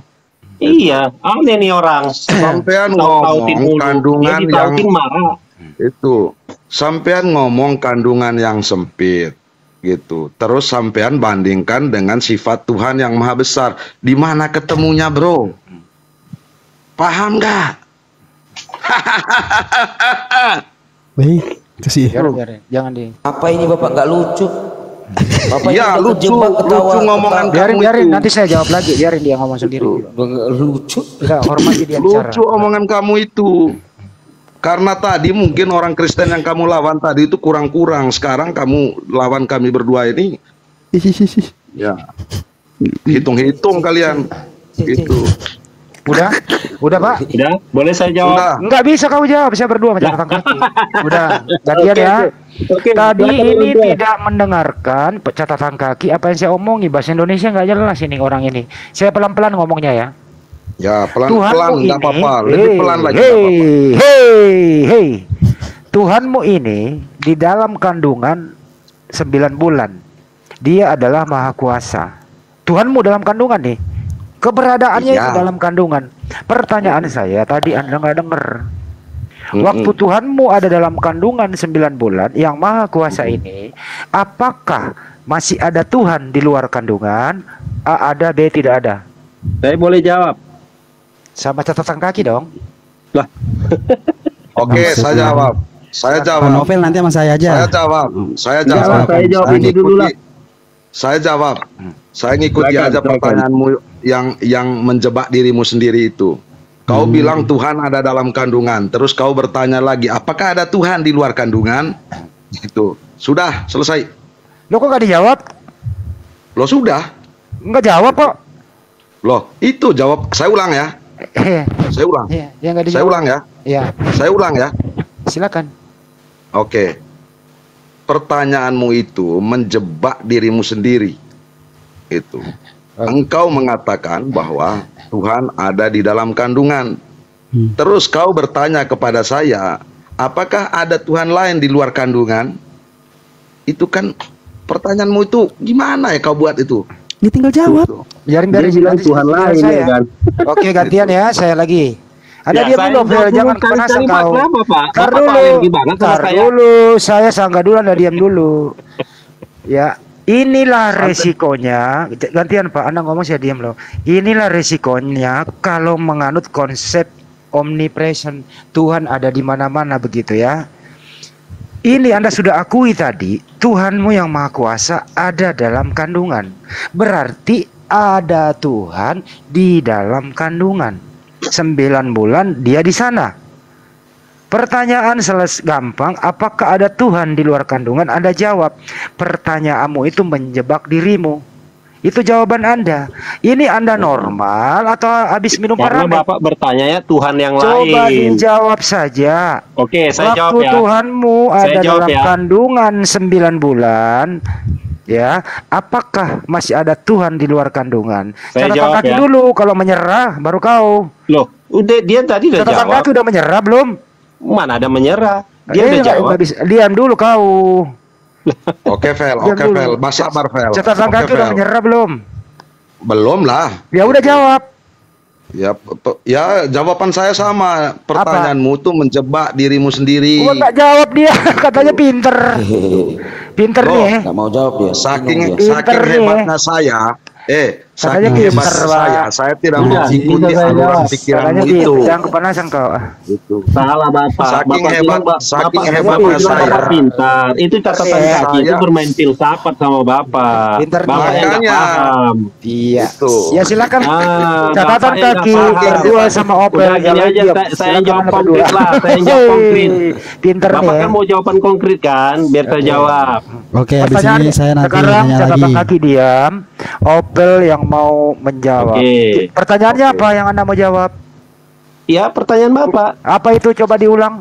Iya, aneh nih orang. Sampean Tahu-tautin ngomong mulu. kandungan Dia yang ditautin marah. itu, sampean ngomong kandungan yang sempit, gitu. Terus sampean bandingkan dengan sifat Tuhan yang maha besar. Di mana ketemunya, bro? Paham nggak? Baik, kasih. Biarin. Jangan di. Apa ini Bapak nggak lucu? Bapak ini Iya, udah lucu, terjebak lucu ngomongan Biarin, kamu itu. nanti saya jawab lagi. Biarin dia ngomong sendiri. lucu. Kita hormati dia bicara. Lucu omongan kamu itu. Karena tadi mungkin orang Kristen yang kamu lawan tadi itu kurang-kurang. Sekarang kamu lawan kami berdua ini, ya hitung-hitung kalian. Itu. Udah Pak. Udah, boleh saya jawab? Sudah. Enggak bisa kamu jawab, saya berdua macam catatan kaki. Udah, gantian ya. Oke, Tadi silakan, ini Bro. tidak mendengarkan catatan kaki apa yang saya omongi. Bahasa Indonesia nggak jelas ini orang ini. Saya pelan-pelan ngomongnya ya. Ya, pelan-pelan Tuhanmu nggak ini, apa-apa. Lebih pelan lagi nggak apa-apa. Hei. Tuhanmu ini di dalam kandungan 9 bulan. Dia adalah maha kuasa. Tuhanmu dalam kandungan nih. Keberadaannya Iya. itu dalam kandungan. Pertanyaan saya tadi Anda nggak dengar. Waktu Tuhanmu ada dalam kandungan 9 bulan yang maha kuasa ini, apakah masih ada Tuhan di luar kandungan? A ada, B tidak ada. Saya boleh jawab. Sama catatan kaki dong. Lah, Oke, saya jawab. Saya Pak jawab. Novel nanti sama saya aja. Saya jawab. Saya Jangan, jawab. saya jawab ini ngikuti- dulu lah. Saya jawab. Saya ngikuti Silakan, aja silakan. pertanyaanmu yang menjebak dirimu sendiri itu. Kau bilang Tuhan ada dalam kandungan, terus kau bertanya lagi, apakah ada Tuhan di luar kandungan? Itu sudah selesai. Lo kok gak dijawab? Lo sudah. Nggak jawab kok. Loh, itu jawab. Saya ulang ya. Saya ulang. Iya, ya nggak dijawab. Saya ulang ya. Iya, Saya ulang ya. silakan. Oke. Pertanyaanmu itu menjebak dirimu sendiri. Itu. Engkau mengatakan bahwa Tuhan ada di dalam kandungan. Terus kau bertanya kepada saya, apakah ada Tuhan lain di luar kandungan? Itu kan pertanyaanmu itu gimana ya kau buat itu? Dia tinggal jawab. Biarin dia bilang nanti Tuhan lain saya. ya kan. Oke, gantian ya, saya lagi. Ada Ya, dia saya dulu, jawab Fel, dulu, jangan cari kepanasan kau. masalah, Bapak. Tar Bapak dulu, alergi banget sama tar saya. dulu. Saya sanggah dulu, Anda diam dulu. Ya, inilah resikonya. Gantian Pak, Anda ngomong saya diam loh. Inilah resikonya kalau menganut konsep omnipresent. Tuhan ada di mana-mana begitu ya. Ini Anda sudah akui tadi, Tuhanmu yang Maha Kuasa ada dalam kandungan. Berarti ada Tuhan di dalam kandungan. 9 bulan dia di sana. Pertanyaan gampang, apakah ada Tuhan di luar kandungan? Anda jawab. Pertanyaanmu itu menjebak dirimu. Itu jawaban Anda. Ini Anda normal atau habis minum Karena paramet? Bapak bertanya ya Tuhan yang Coba lain. dijawab saja. Oke, saya Waktu jawab ya. Tuhanmu Saya ada jawab dalam ya. kandungan 9 bulan, ya, apakah masih ada Tuhan di luar kandungan? Saya Catatan jawab kaki ya. dulu, kalau menyerah baru kau. Loh, udah dia tadi udah Catatan jawab. kaki udah menyerah belum? Mana ada menyerah? Dia udah nggak- jawab. nggak bisa. Diam dulu kau. Oke, Vel. Diam Oke, dulu. Vel. Mas sabar, Vel. Catatan Oke, kaki udah Vel. menyerah belum? Belum lah. Ya udah jawab. Ya, ya jawaban saya sama. Pertanyaanmu tuh menjebak dirimu sendiri. Gua nggak jawab dia, katanya pinter. Pinter Loh, nih. Nggak mau jawab dia. Saking Bingung dia. saking Pinter nih. hebatnya saya, Katanya Saking hebat pinter, Pak. saya tidak Udah, mau ikuti bisa saya aluran jawab. pikiranmu Katanya itu. pinter, jangan kepanasan kau. Itu. Salah Bapak. Saking Bapak hebat- bilang, saking Bapak hebatnya bilang saya. Bapak pintar. Itu catatan Saya- kaki itu bermain filsafat sama Bapak. Pintar Bapak dia. yang nggak Makanya. paham. Iya. Itu. Ya silakan. Ah, Catatan Bapak yang kaki nggak paham. berdua sama Opel. Udah gini Jangan aja, diam. saya Silakan jawab Anda konkret berdua. lah. Saya jawab konkret. Pinter nih. Bapak Ya. kan mau jawaban konkret kan, biar saya jawab. Oke, habis Pertanyaan ini saya nanti sekarang nanya catatan lagi. kaki diam. Opel yang mau menjawab. Oke. Pertanyaannya apa yang Anda mau jawab? Ya, pertanyaan Bapak. Apa itu? Coba diulang.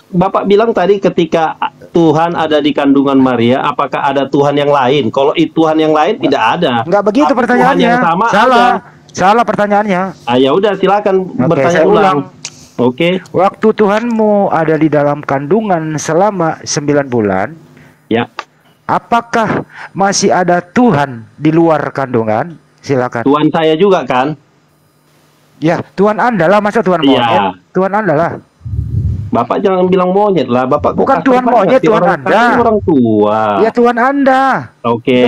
Bapak bilang tadi ketika Tuhan ada di kandungan Maria, apakah ada Tuhan yang lain? Kalau Tuhan yang lain tidak ada. Enggak begitu Apa pertanyaannya. Tuhan yang sama Salah. ada. Salah pertanyaannya. Ah, ya udah silakan Oke, bertanya saya ulang. ulang. Oke. Waktu Tuhanmu ada di dalam kandungan selama 9 bulan, Ya. apakah masih ada Tuhan di luar kandungan? Silakan. Tuhan saya juga kan? Ya, Tuhan Anda lah, masa Tuhan Iya. monyet? Tuhan Anda lah. Bapak jangan bilang monyet lah. Bapak kok Bukan kasar Tuhan banget monyet, sih? Tuhan Orang Anda. kan orang tua. Ya Tuhan Anda. Oke.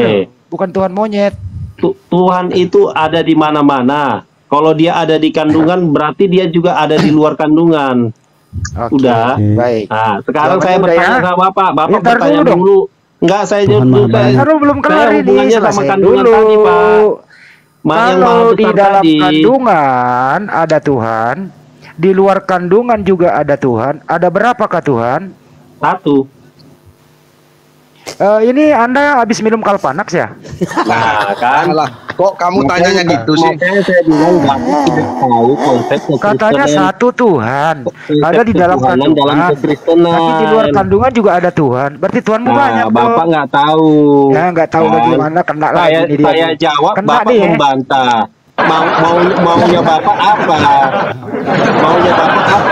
Bukan Tuhan monyet. Tuhan itu ada di mana-mana. Kalau dia ada di kandungan, berarti dia juga ada di luar kandungan. Oke. Udah. Oke. Baik. Nah, sekarang Jawabannya saya udah bertanya ya? sama Bapak. Bapak Ntar bertanya dulu dong. dulu. Enggak, saya Tuhan dulu. mana? Saya, Taruh belum kelar saya ini. hubungannya sama Selesai kandungan dulu. tadi, Pak. Yang maha Kalau di besar dalam tadi. kandungan ada Tuhan, di luar kandungan juga ada Tuhan. Ada berapakah Tuhan? Satu. Ini Anda habis minum Kalpanax ya? Nah, kan. Alah, kok kamu tanyanya gitu sih? Makanya saya bilang Bapak tidak tahu konsep Katanya kekristenan. satu Tuhan. Ada di dalam Ketuhanan kandungan. dalam kekristenan. Tapi di luar kandungan juga ada Tuhan. Berarti Tuhanmu banyak Nah, Bapak dong. nggak tahu. Ya nggak tahu Kan? bagaimana kena lagi Saya, nih dia. saya jawab, Kena Bapak dia. membantah. Maunya Bapak apa? Maunya Bapak apa?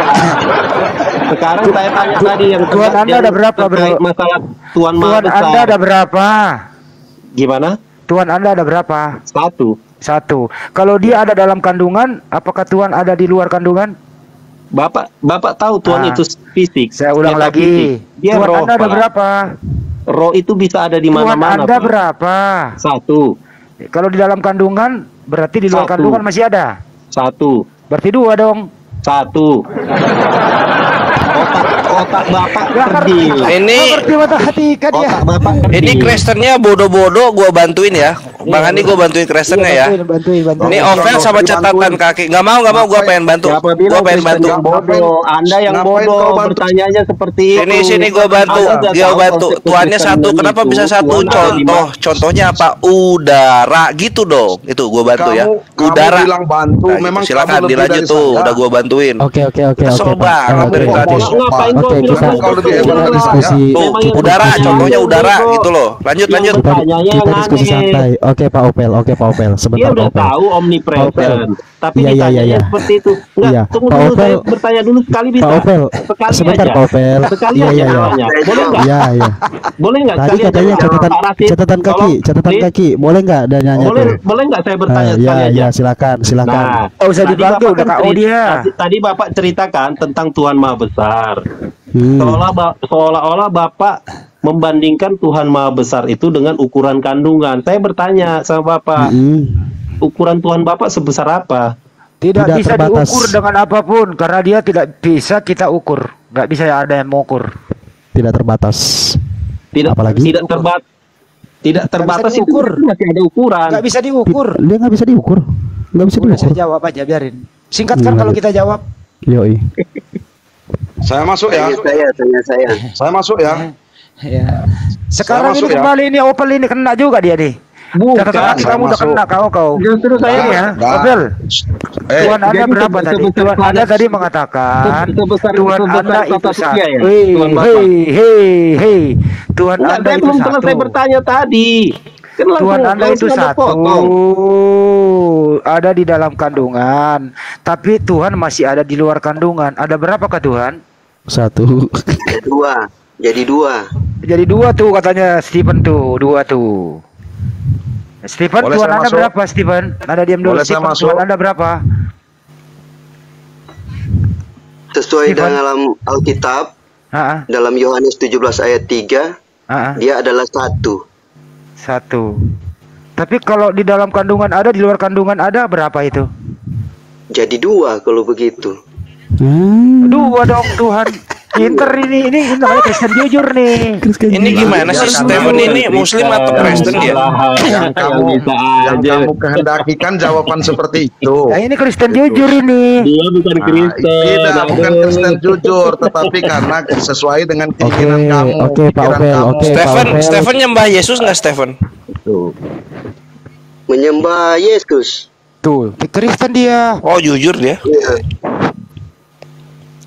Sekarang saya tanya tadi yang Tuhan Anda ada berapa, Bro? terkait masalah Tuhan Maha Tuhan Besar. Anda ada berapa? Gimana? Tuhan Anda ada berapa? Satu. Kalau dia ada dalam kandungan, apakah Tuhan ada di luar kandungan? Bapak tahu Tuhan Ah, itu fisik. Saya ulang Dia lagi. fisik. Dia Tuhan roh, Anda ada Pak. berapa? Roh itu bisa ada di Tuhan mana-mana. Anda Pak. berapa? Satu. Kalau di dalam kandungan, berarti di luar Satu. kandungan masih ada. Satu. Berarti dua dong. Satu. Otak Bapak Gak ngerti. kerdil. Ini- Gak ngerti matematika dia. Otak Bapak kerdil. Ini Kristennya bodoh-bodoh, gua bantuin ya. Bang Andi gua bantuin Kristennya ya. Iya, bantuin. Ini Ovel sama catatan kaki. Nggak mau, gua pengen bantu. Siapa Gua bilang pengen Kristen bantu. yang bodoh? Anda yang Ngapain bodoh kau bantu? bertanyanya seperti itu. Sini gua bantu. Anda nggak Dia tahu bantu. konsep Tuannya satu. Kristenan Kenapa itu. bisa satu? Tuhan ada di mana? Contohnya apa? Udara gitu dong. Itu gua bantu ya. Kamu Udara. bilang bantu, Nah, memang gitu. Silakan kamu lebih dilanjut dari tuh. saya. Udah gua bantuin. Oke. Kesel Pak. banget Kamu dari kok tadi. mau sopan? Ngapain Oke, kau bilang kita- bodoh? Kau lebih hebat dari diskusi. Tuh, Memang yang udara. bertanya Contohnya yang udara bodoh. gitu loh. Lanjut. Yang Kita, bertanyanya yang diskusi aneh. santai. Oke Pak Opel. Dia Sebentar Pak udah Opel. tahu omnipresent, tapi Iya, ditanya iya. seperti itu. Enggak, Iya. tunggu Pak dulu, Opel. saya bertanya dulu sekali bisa. Pak Opel, Sekali sebentar aja. Pak Opel. Sekali Iya, aja iya, iya. namanya. Boleh nggak? Iya. Boleh nggak? Tadi sekali aja katanya jawab. catatan Pak Rashid, catatan kaki, tolong, catatan please. kaki. Boleh nggak dan nanya Boleh, tuh? boleh nggak saya bertanya Iya, sekali aja? iya, silakan. Nah, Oh, usah tadi dibantu, Bapak udah kan KO dia. Tadi Bapak ceritakan tentang Tuhan Maha Besar. Hmm. Seolah-olah Bapak membandingkan Tuhan Maha Besar itu dengan ukuran kandungan. Saya bertanya sama Bapak, ukuran Tuhan Bapak sebesar apa? Tidak Tidak bisa terbatas. diukur dengan apapun karena dia tidak bisa kita ukur. Nggak bisa ada yang mengukur. Tidak terbatas. Tidak Apalagi? tidak terbatas itu diukur. masih ada ukuran. Nggak bisa diukur. Dia nggak bisa diukur. Nggak bisa Udah diukur. saya jawab aja biarin. Singkatkan Iya, kalau iya. kita jawab. Yoi. Saya masuk ya. Tanya saya. Saya masuk ya. Ya. Sekarang masuk ini ya. kembali ini Opel ini kena juga dia nih. Catatan kaki saya kamu udah masuk. kena kau. Justru saya Ini ya, Enggak. Opel. Eh, Tuhan Anda jadi berapa tadi? sebesar Tuhan Anda planet- tadi mengatakan sebesar- Tuhan sebesar Anda itu kota satu. Turki ya? Hei, Tuhan Bapak. hei. Tuhan Nah, Anda saya itu belum satu. selesai bertanya tadi. Kan langsung- Tuhan Anda itu langsung Anda satu, potong. ada di dalam kandungan, tapi Tuhan masih ada di luar kandungan. Ada berapakah Tuhan? Satu. Jadi dua. Jadi dua tuh katanya Stephen tuh, dua tuh. Stephen, Boleh Tuhan saya Anda masuk? berapa Stephen? Anda diam dulu. Boleh saya Stephen, masuk? Tuhan Anda berapa? Sesuai Stephen. dalam Alkitab, Ah, dalam Yohanes 17 ayat 3, ah. dia adalah satu. Satu. Tapi kalau di dalam kandungan ada, di luar kandungan ada, berapa itu? Jadi 2 kalau begitu. Dua dong Tuhan. Pinter ini namanya Kristen jujur nih. Ini gimana sih Stephen ini muslim atau Kristen dia? Yang kamu kehendaki kan jawaban seperti itu. Nah, ini Kristen jujur ini. Dia bukan Kristen. Tidak, bukan Kristen jujur, tetapi karena sesuai dengan keinginan kamu. Oke, Pak pikiran Opel, kamu. oke. Stephen nyembah Yesus nggak Stephen? Tuh. Menyembah Yesus. Tuh, Kristen dia. Oh jujur dia. Iya.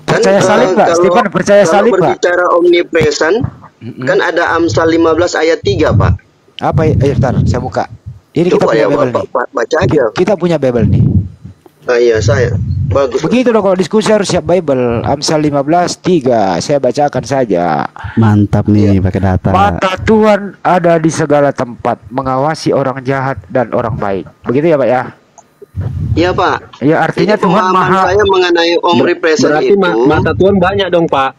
Percaya salib nggak? Stephen percaya salib kalau nggak? berbicara omnipresent, kan ada Amsal 15 ayat 3, Pak. Apa? Ayo, bentar, saya buka. Ini kita Coba punya ya, Bible nih. Bapak baca aja. Kita punya Bible nih. Ah, iya, saya. Bagus. Begitu dong kalau diskusi harus siap Bible. Amsal 15:3. Saya bacakan saja. Mantap nih pakai data. Mata Tuhan ada di segala tempat, mengawasi orang jahat dan orang baik. Begitu ya, Pak ya? Iya, Pak. Ya artinya Jadi Tuhan pemahaman maha. saya mengenai omnipresent Berarti itu. mata Tuhan banyak dong, Pak.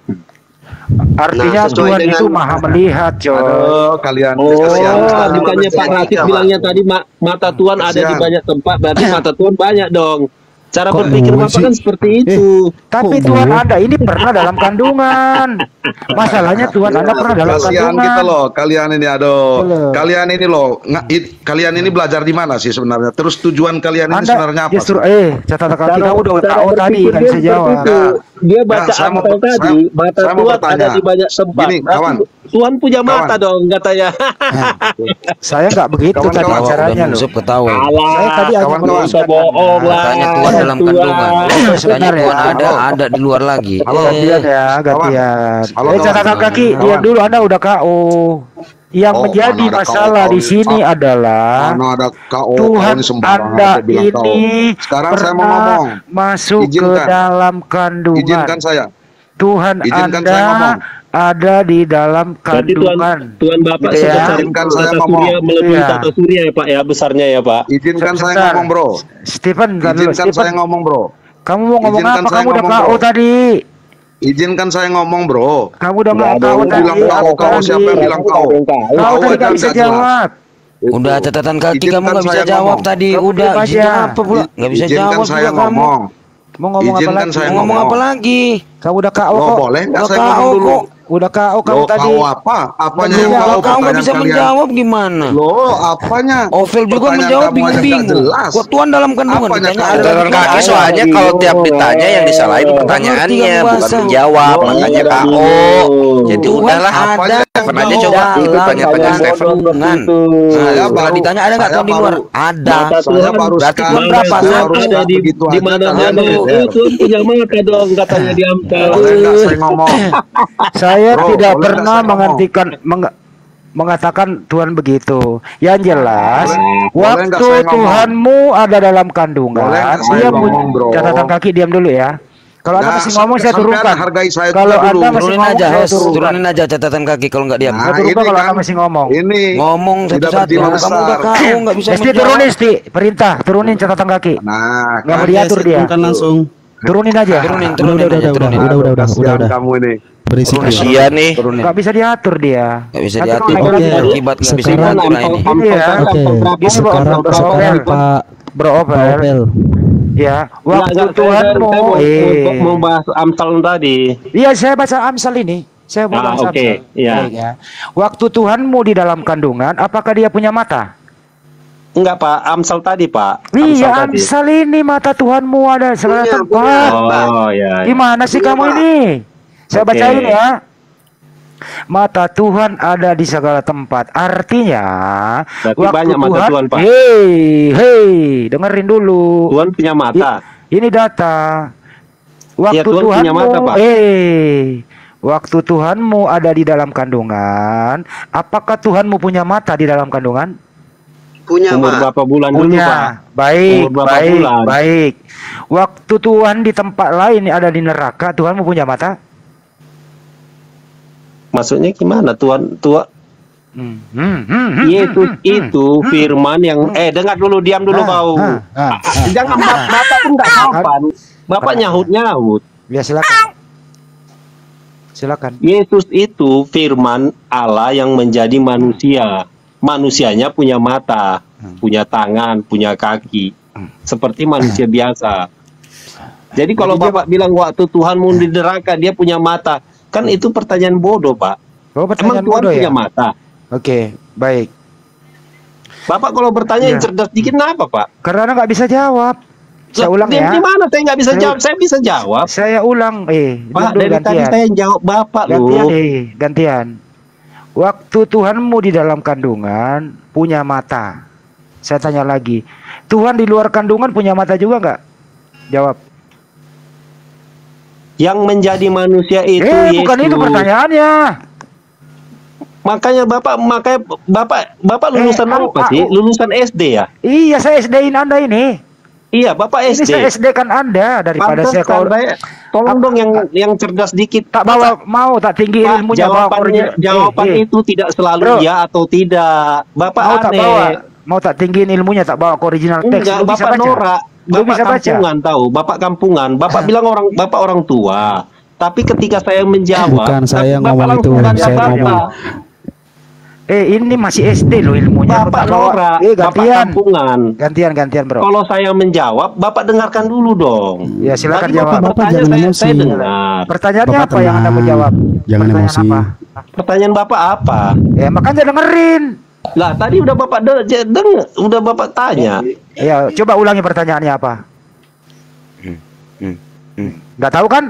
Artinya Nah, sesuai Tuhan dengan- itu maha melihat, coy. Aduh, kalian Oh, kasihan. bukannya Pak Ratif bilangnya tadi mata Tuhan ada di Kasihan. banyak tempat, berarti mata Tuhan banyak dong. Cara Kok berpikir gue Bapak sih? kan seperti itu. Tapi Tuhan Anda ini pernah dalam kandungan. Masalahnya Tuhan Anda pernah dalam Kasihan kandungan. kita loh, kalian ini aduh. Betul. Kalian ini loh, kalian ini belajar di mana sih sebenarnya? Terus tujuan kalian ini sebenarnya apa? justru catatan kaki kamu udah Cara tahu tadi berpikir nggak dia bisa seperti jawab. itu. Dia baca Nah, saya mau- Amsal tadi, mata saya mau Tuhan bertanya. ada di banyak tempat. Gini, Berarti kawan. Tuhan punya mata Kawan. dong katanya. Saya nggak begitu tadi Kawan-kawan. caranya loh. Musuh ketawa. Saya tadi hanya kawan-kawan. Bisa bohong lah. Katanya Tuhan dalam kandungan. Katanya Sebentar ya. Tuhan ada di luar lagi. Halo. Gantian ya, gantian. Halo, kawan. Catatan kaki, Kawan. diam dulu, Anda udah KO. Yang Oh, menjadi mana ada masalah KO di ini, sini Pak? adalah Mana ada KO, Tuhan ini sembarangan Anda aja bilang KO. ini Sekarang saya mau pernah ngomong. masuk ke Izinkan. dalam kandungan. Izinkan saya. Tuhan Izinkan saya Anda ngomong. ada di dalam Berarti kandungan. Tuhan Bapak Gitu ya. sebesar Izinkan saya tata ngomong. surya melebihi Iya. tata surya ya Pak ya, besarnya ya Pak. Izinkan saya Sebentar. ngomong, Bro. Stephen, bentar dulu. Izinkan saya Stephen, ngomong, Bro. kamu mau ngomong Izinkan apa? saya Kamu udah ngomong, KO Bro. tadi. Izinkan saya ngomong, Bro. Kamu udah Nggak mau ada KO yang tadi. bilang KO, Apa KO, siapa yang tadi? bilang KO? Kau KO tadi aja nggak bisa nggak jelas. jawab. Udah catatan kaki Izinkan kamu nggak bisa saya jawab ngomong. tadi. Kamu Udah diam aja. izinkan apa pula? Nggak bisa Izinkan jawab saya juga kamu. ngomong. Mau ngomong apa Izinkan lagi? saya Mau ngomong apa lagi? Kamu udah KO Loh, kok. boleh nggak Udah saya ngomong KO dulu? kok. Udah KO kamu Loh, tadi. KO apa? Apanya yang Kalau KO kamu nggak pertanyaan bisa kalian? menjawab gimana? Loh, apanya? Ovel juga Pertanyaan menjawab kamu aja nggak bingung-bingung. jelas. Kok Tuhan dalam kandungan Apanya ditanya KO? ada Catatan di kaki luar. soalnya kalau tiap ditanya yang disalahin pertanyaannya bukan menjawab, makanya KO. Jadi Tuhan udahlah apanya ada Stephen aja di coba dalam itu tanya-tanya Stephen. kandungan. Saya Kalau baru- ditanya ada nggak saya Tuhan di luar? baru- Ada. Mata Saya Tuhan baru berarti sekarang- Tuhan berapa? saya Tuhan baru ada sekarang di begitu di aja mana-mana. kalian Oh, Tuhan punya mata dong katanya di Amsal. Boleh nggak saya ngomong? Saya Bro, tidak boleh pernah nggak saya menghentikan mengatakan Tuhan begitu. Yang jelas, Boleh nggak waktu saya ngomong? Tuhanmu ada dalam kandungan. Boleh nggak saya Dia ngomong, bro? catatan kaki diam dulu ya. Kalau Anda Nah, masih ngomong saya sampean turunkan. hargai saya Kalau dulu. Anda masih Turunin ngomong aja, saya Hes. turunkan. Turunin aja catatan kaki kalau nggak diam. Saya turunkan kalau Anda masih ngomong. Ini Ngomong tidak satu-satu. berjiwa Kamu udah besar. KO nggak bisa Esti menjawab. turunin Sti, perintah turunin catatan kaki. Nah, Nggak mau diatur dia. Kan langsung. Turunin aja. Turunin, Udah, turunin udah, aja, turunin. kasihan udah. kamu ini. Berisik. Kasihan nih. Turunin. Nggak bisa diatur dia. Nggak bisa Nanti diatur. kalau Oke, Akibat nggak bisa sekarang- diatur lah ini. Iya. Oke, Gini, sekarang Bro, sekarang Pak Bro Opel, Opel. ya waktu Nggak, Tuhanmu, saya mau bahas Amsal tadi. iya saya baca Amsal ini, saya mau bahas oke, Amsal. iya. Baik, ya. Waktu Tuhanmu di dalam kandungan, apakah dia punya mata? Enggak Pak, Amsal tadi Pak. Iya, tadi. Amsal ini mata Tuhanmu ada di segala Punya, tempat. Oh ya. Gimana sih Punya, kamu Pak. ini? Saya Oke. bacain ya. Mata Tuhan ada di segala tempat. Artinya, Berarti banyak mata Tuhan, Pak. Hei, dengerin dulu. Tuhan punya mata. Ini data. Waktu Ya, Tuhan punya Tuhanmu, mata, Pak. waktu Tuhanmu ada di dalam kandungan, apakah Tuhanmu punya mata di dalam kandungan? Punya, Umur Pak. berapa bulan dulu Pak? Punya. Baik, Umur berapa baik, bulan? baik. Waktu Tuhan di tempat lain ada di neraka, Tuhanmu punya mata? Maksudnya gimana? Tuhan Yesus itu firman yang dengar dulu, diam dulu kau. Jangan Bapak pun nggak sopan. Bapak nyahut. Ya silakan. Silakan. Yesus itu firman Allah yang menjadi manusia. Manusianya punya mata. punya tangan, punya kaki, seperti manusia biasa. Jadi kalau Bapak bilang waktu Tuhanmu di neraka dia punya mata, kan itu pertanyaan bodoh, Pak. Oh, Emang pertanyaan Tuhan bodoh punya ya? mata? Oke, baik. Bapak kalau bertanya yang cerdas dikit kenapa, Pak? Karena nggak bisa jawab. Saya ulang Di ya. mana saya nggak bisa Saya- jawab? Saya bisa jawab. Saya ulang, Pak, dulu dari tadi gantian. saya jawab Bapak Gantian, loh. gantian. Waktu Tuhanmu di dalam kandungan punya mata. Saya tanya lagi, Tuhan di luar kandungan punya mata juga nggak? Jawab. Yang menjadi manusia itu Bukan itu Yesus. pertanyaannya. Makanya Bapak lulusan apa sih? Lulusan SD ya? Iya, saya SD-in Anda ini. Iya, Bapak Ini SD. saya SD kan Anda daripada Pantas saya kan, tolong dong yang cerdas dikit. tak bawa mau tak tinggi Pak, ilmunya bawa jawaban itu tidak selalu Bro. ya atau tidak. Bapak mau tak bawa aneh. mau tak tinggiin ilmunya tak bawa ke original teks. Enggak, Lu bisa Bapak baca? norak. Lu Bapak bisa baca? kampungan tahu, Bapak kampungan. Bapak bilang Bapak orang tua. Tapi ketika saya menjawab, Bukan saya Bapak ngomong langsung itu, tanya saya Bapak. ngomong. Ini masih SD loh ilmunya. Lu Bapak tak bawa. norak, Bapak Gantian. kampungan. Gantian bro. Kalau saya menjawab, Bapak dengarkan dulu dong. Ya silakan Tadi jawab. Bapak bertanya, jangan saya emosi. dengar. Pertanyaannya Bapak apa yang Anda mau tenang. jawab? Jangan Pertanyaan emosi. apa? Pertanyaan Bapak apa? Ya makanya dengerin. Lah tadi udah Bapak udah Bapak tanya. Ya coba ulangi pertanyaannya apa? Nggak tahu kan?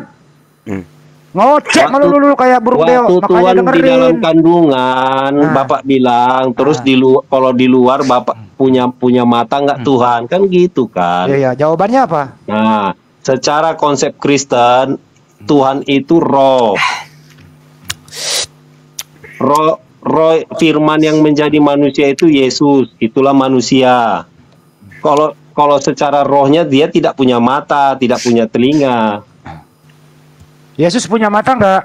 Ngocek malu lulu kayak burung dewa. Waktu Makanya Tuhan di dalam dengerin. kandungan, Bapak bilang, terus kalau di luar Bapak punya mata nggak Tuhan, kan gitu kan? Ya jawabannya apa? Nah, secara konsep Kristen, Tuhan itu roh. Roh firman yang menjadi manusia itu Yesus, itulah manusia. Kalau secara rohnya dia tidak punya mata, tidak punya telinga. Yesus punya mata nggak?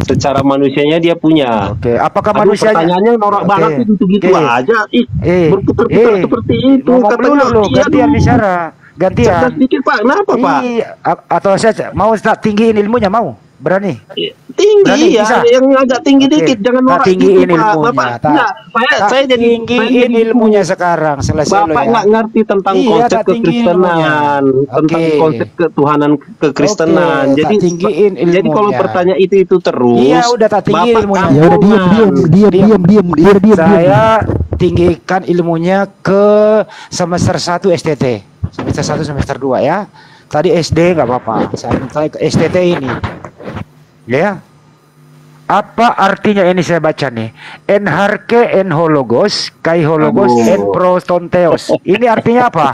Secara manusianya dia punya. Oke, apakah Aduh, manusianya? pertanyaannya norak Oke. banget gitu-gitu Oke. aja. Berputar-putar seperti itu. Ngomong Katanya, dulu, iya gantian dong. bicara. Gantian. Cerdas dikit Pak, kenapa Pak? Atau saya mau tak tinggiin ilmunya mau? Berani? Tinggi Berani, ya, bisa? yang agak tinggi Oke. dikit, jangan Tak norak tinggiin gitu Pak. ilmunya. Bapak, Tak- enggak, saya jadi tinggiin ilmunya sekarang. Selesai lo Bapak ya. nggak ngerti tentang Iya, konsep tak tinggiin kekristenan, ilmunya. tentang Oke. konsep ketuhanan kekristenan. Oke, Jadi tak tinggiin jadi kalau ilmunya. bertanya itu terus, Iya, udah tak tinggiin Bapak ilmunya. Ya udah diam. Saya tinggikan ilmunya ke semester 1 STT. Semester 1 semester 2 ya. Tadi SD nggak apa-apa. Saya ke STT ini. Ya. Apa artinya ini saya baca nih? Enharke en hologos, kai hologos en prostonteos. Ini artinya apa?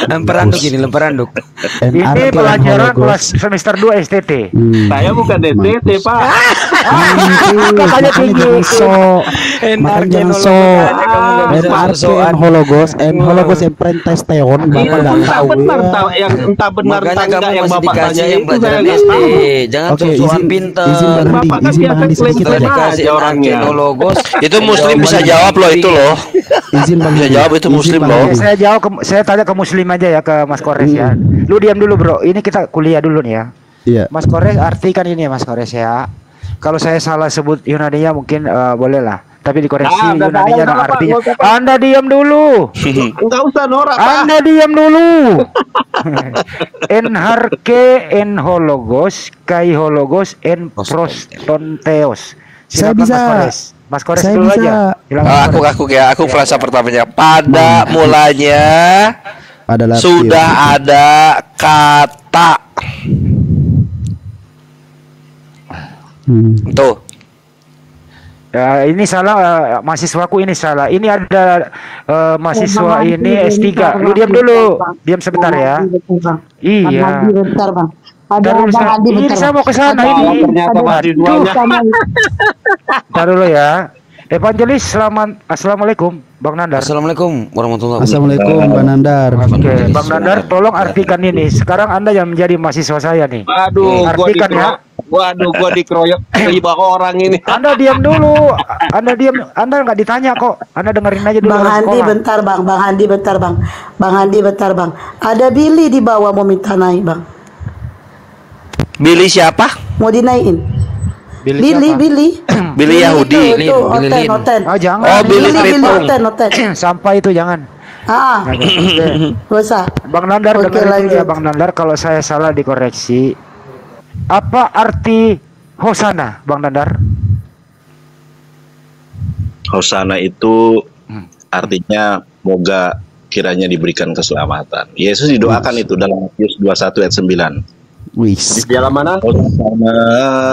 Lempar anduk ini, lempar anduk. Ini pelajaran kelas semester 2 STT. Saya bukan DTT Pak. Katanya tinggi. Makanya jangan so. Hologos en prentesteon. Bapak nggak Entah tahu. benar ya. tahu yang entah benar Makanya entah enggak kamu yang masih Bapak dikasih tanya yang itu saya pelajaran nggak SD. tahu. Jangan Oke, sok-sokan izin pinter. berhenti, Bapak kan izin biasa berhenti sedikit klaim-klaim aja. Dikasih aja orangnya. teknologos. Itu muslim bisa jawab loh itu loh. Izin Bang Bisa Hadi. jawab itu Izin muslim Bang loh. Hadi. Saya jawab saya tanya ke muslim aja ya, ke Mas Kores ya. Lu diam dulu bro. Ini kita kuliah dulu nih ya. Iya. Mas Kores artikan ini ya Mas Kores ya. Kalau saya salah sebut Yunaninya mungkin boleh lah. Tapi dikoreksi udah, Yunaninya udah, ada Pak. artinya. Nggak usah, Pak. Anda diam dulu. Enggak usah norak Pak. Anda diam dulu. Enharke en hologos, kai hologos en prostonteos. Saya Silakan, bisa. Mas Kores. Mas Kores Saya dulu bisa. aja. Silakan, Mas Kores. Aku frasa pertamanya. Pada mulanya Adalah sudah ada kata. Tuh. Ya, ini salah mahasiswaku ini salah. Ini ada mahasiswa ini S3. Lu diam dulu. Diam sebentar ya. Iya. Bentar bang. Ada Ntar dulu, Bang Andi ini bentar. saya mau ke sana Ada- ini. Ternyata masih duanya. Ntar dulu ya. Evangelis, assalamualaikum, Bang Nandar. Assalamualaikum warahmatullahi wabarakatuh. Assalamualaikum Bang Nandar. Oke, Bang Nandar, tolong artikan ini. Sekarang Anda yang menjadi mahasiswa saya nih. Aduh, Artikan ya. gua dikeroyok 5 orang ini. Anda diam dulu. Anda diam. Anda nggak ditanya kok. Anda dengerin aja dulu. Bang orang Handi sekolah. bentar bang. Bang Handi bentar bang. Bang Handi bentar bang. Ada Billy di bawah mau minta naik bang. Billy siapa? Mau dinaikin. Billy. Billy Yahudi. Itu, Oten, Oten. Oh jangan. Oh, Billy Billy, Tritung. Oten. Sampah itu jangan. Gak usah. Bang Nandar, Oke, dengar dulu ya lanjut. Bang Nandar, kalau saya salah dikoreksi. Apa arti Hosana, Bang Nandar? Hosana itu artinya moga kiranya diberikan keselamatan. Yesus didoakan itu dalam Matius 21 ayat 9. Wis. Di dalam mana? Hosana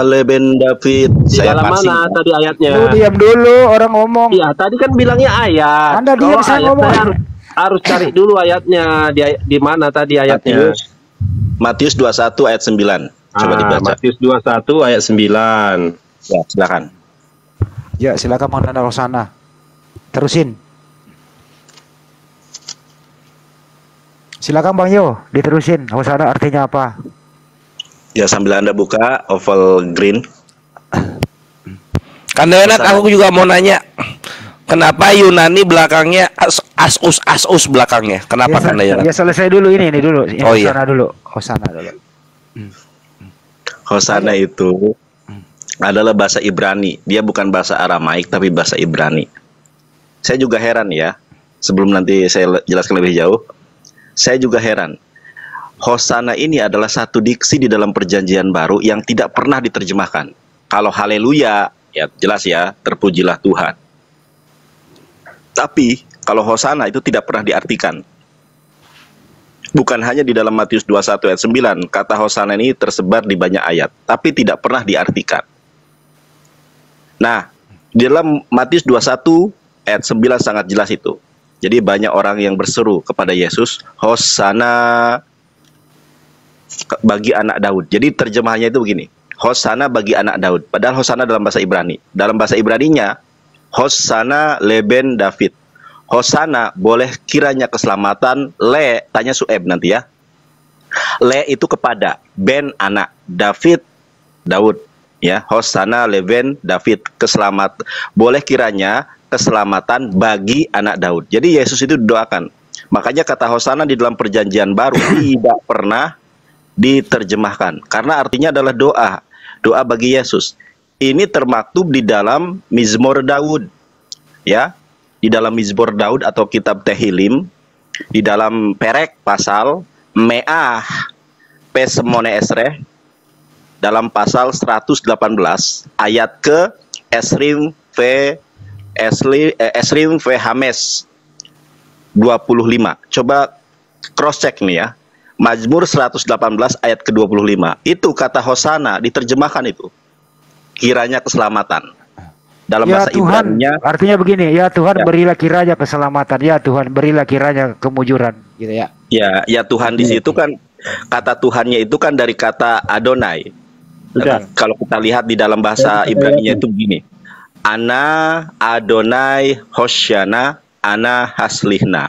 leben David. Di dalam mana tadi ayatnya? Lu diam dulu, orang ngomong. Iya, tadi kan bilangnya ayat. Anda diam, Kalau saya ayat ngomong. harus cari dulu ayatnya. Di mana tadi ayatnya? Matius 21 ayat 9. Coba dibaca. Matius 21 ayat 9. Ya, silakan. Ya, silakan Bang Nandar Hosana. Terusin. Silakan Bang Yo, diterusin. Hosana artinya apa? Ya, sambil Anda buka oval green. Kan enak, aku juga mau nanya. Kenapa Yunani belakangnya asus belakangnya? Kenapa kan ya? Ya selesai dulu ini dulu. Oh, iya. Hosana dulu. Hosana itu adalah bahasa Ibrani. Dia bukan bahasa Aramaik tapi bahasa Ibrani. Saya juga heran ya. Sebelum nanti saya jelaskan lebih jauh, saya juga heran. Hosana ini adalah satu diksi di dalam Perjanjian Baru yang tidak pernah diterjemahkan. Kalau haleluya, ya jelas ya, terpujilah Tuhan. Tapi kalau Hosana itu tidak pernah diartikan. Bukan hanya di dalam Matius 21 ayat 9, kata Hosana ini tersebar di banyak ayat, tapi tidak pernah diartikan. Nah, di dalam Matius 21 ayat 9 sangat jelas itu. Jadi banyak orang yang berseru kepada Yesus, Hosana bagi anak Daud. Jadi terjemahannya itu begini, Hosana bagi anak Daud. Padahal Hosana dalam bahasa Ibrani. Dalam bahasa Ibraninya, Hosana leben David. Hosana boleh kiranya keselamatan, le tanya Sueb nanti ya. Le itu kepada, ben anak, David Daud ya. Hosana leben David, keselamat boleh kiranya keselamatan bagi anak Daud. Jadi Yesus itu didoakan. Makanya kata Hosana di dalam Perjanjian Baru tidak pernah diterjemahkan karena artinya adalah doa bagi Yesus. Ini termaktub di dalam Mizmor Daud ya, di dalam Mizmor Daud atau kitab Tehilim, di dalam Perek pasal Meah Pesemone Esreh, dalam pasal 118 ayat ke Esrim V Hames 25. Coba cross check nih ya. Mazmur 118 ayat ke-25. Itu kata Hosana diterjemahkan itu. Kiranya keselamatan. Dalam Ya bahasa Tuhan, Ibraninya artinya begini, ya Tuhan Ya. berilah kiranya keselamatan, ya Tuhan berilah kiranya kemujuran, gitu ya. ya Tuhan di situ kan kata Tuhannya itu kan dari kata Adonai. Kalau kita lihat di dalam bahasa Ibraninya itu begini. Ana Adonai Hoshana Ana Haslihna.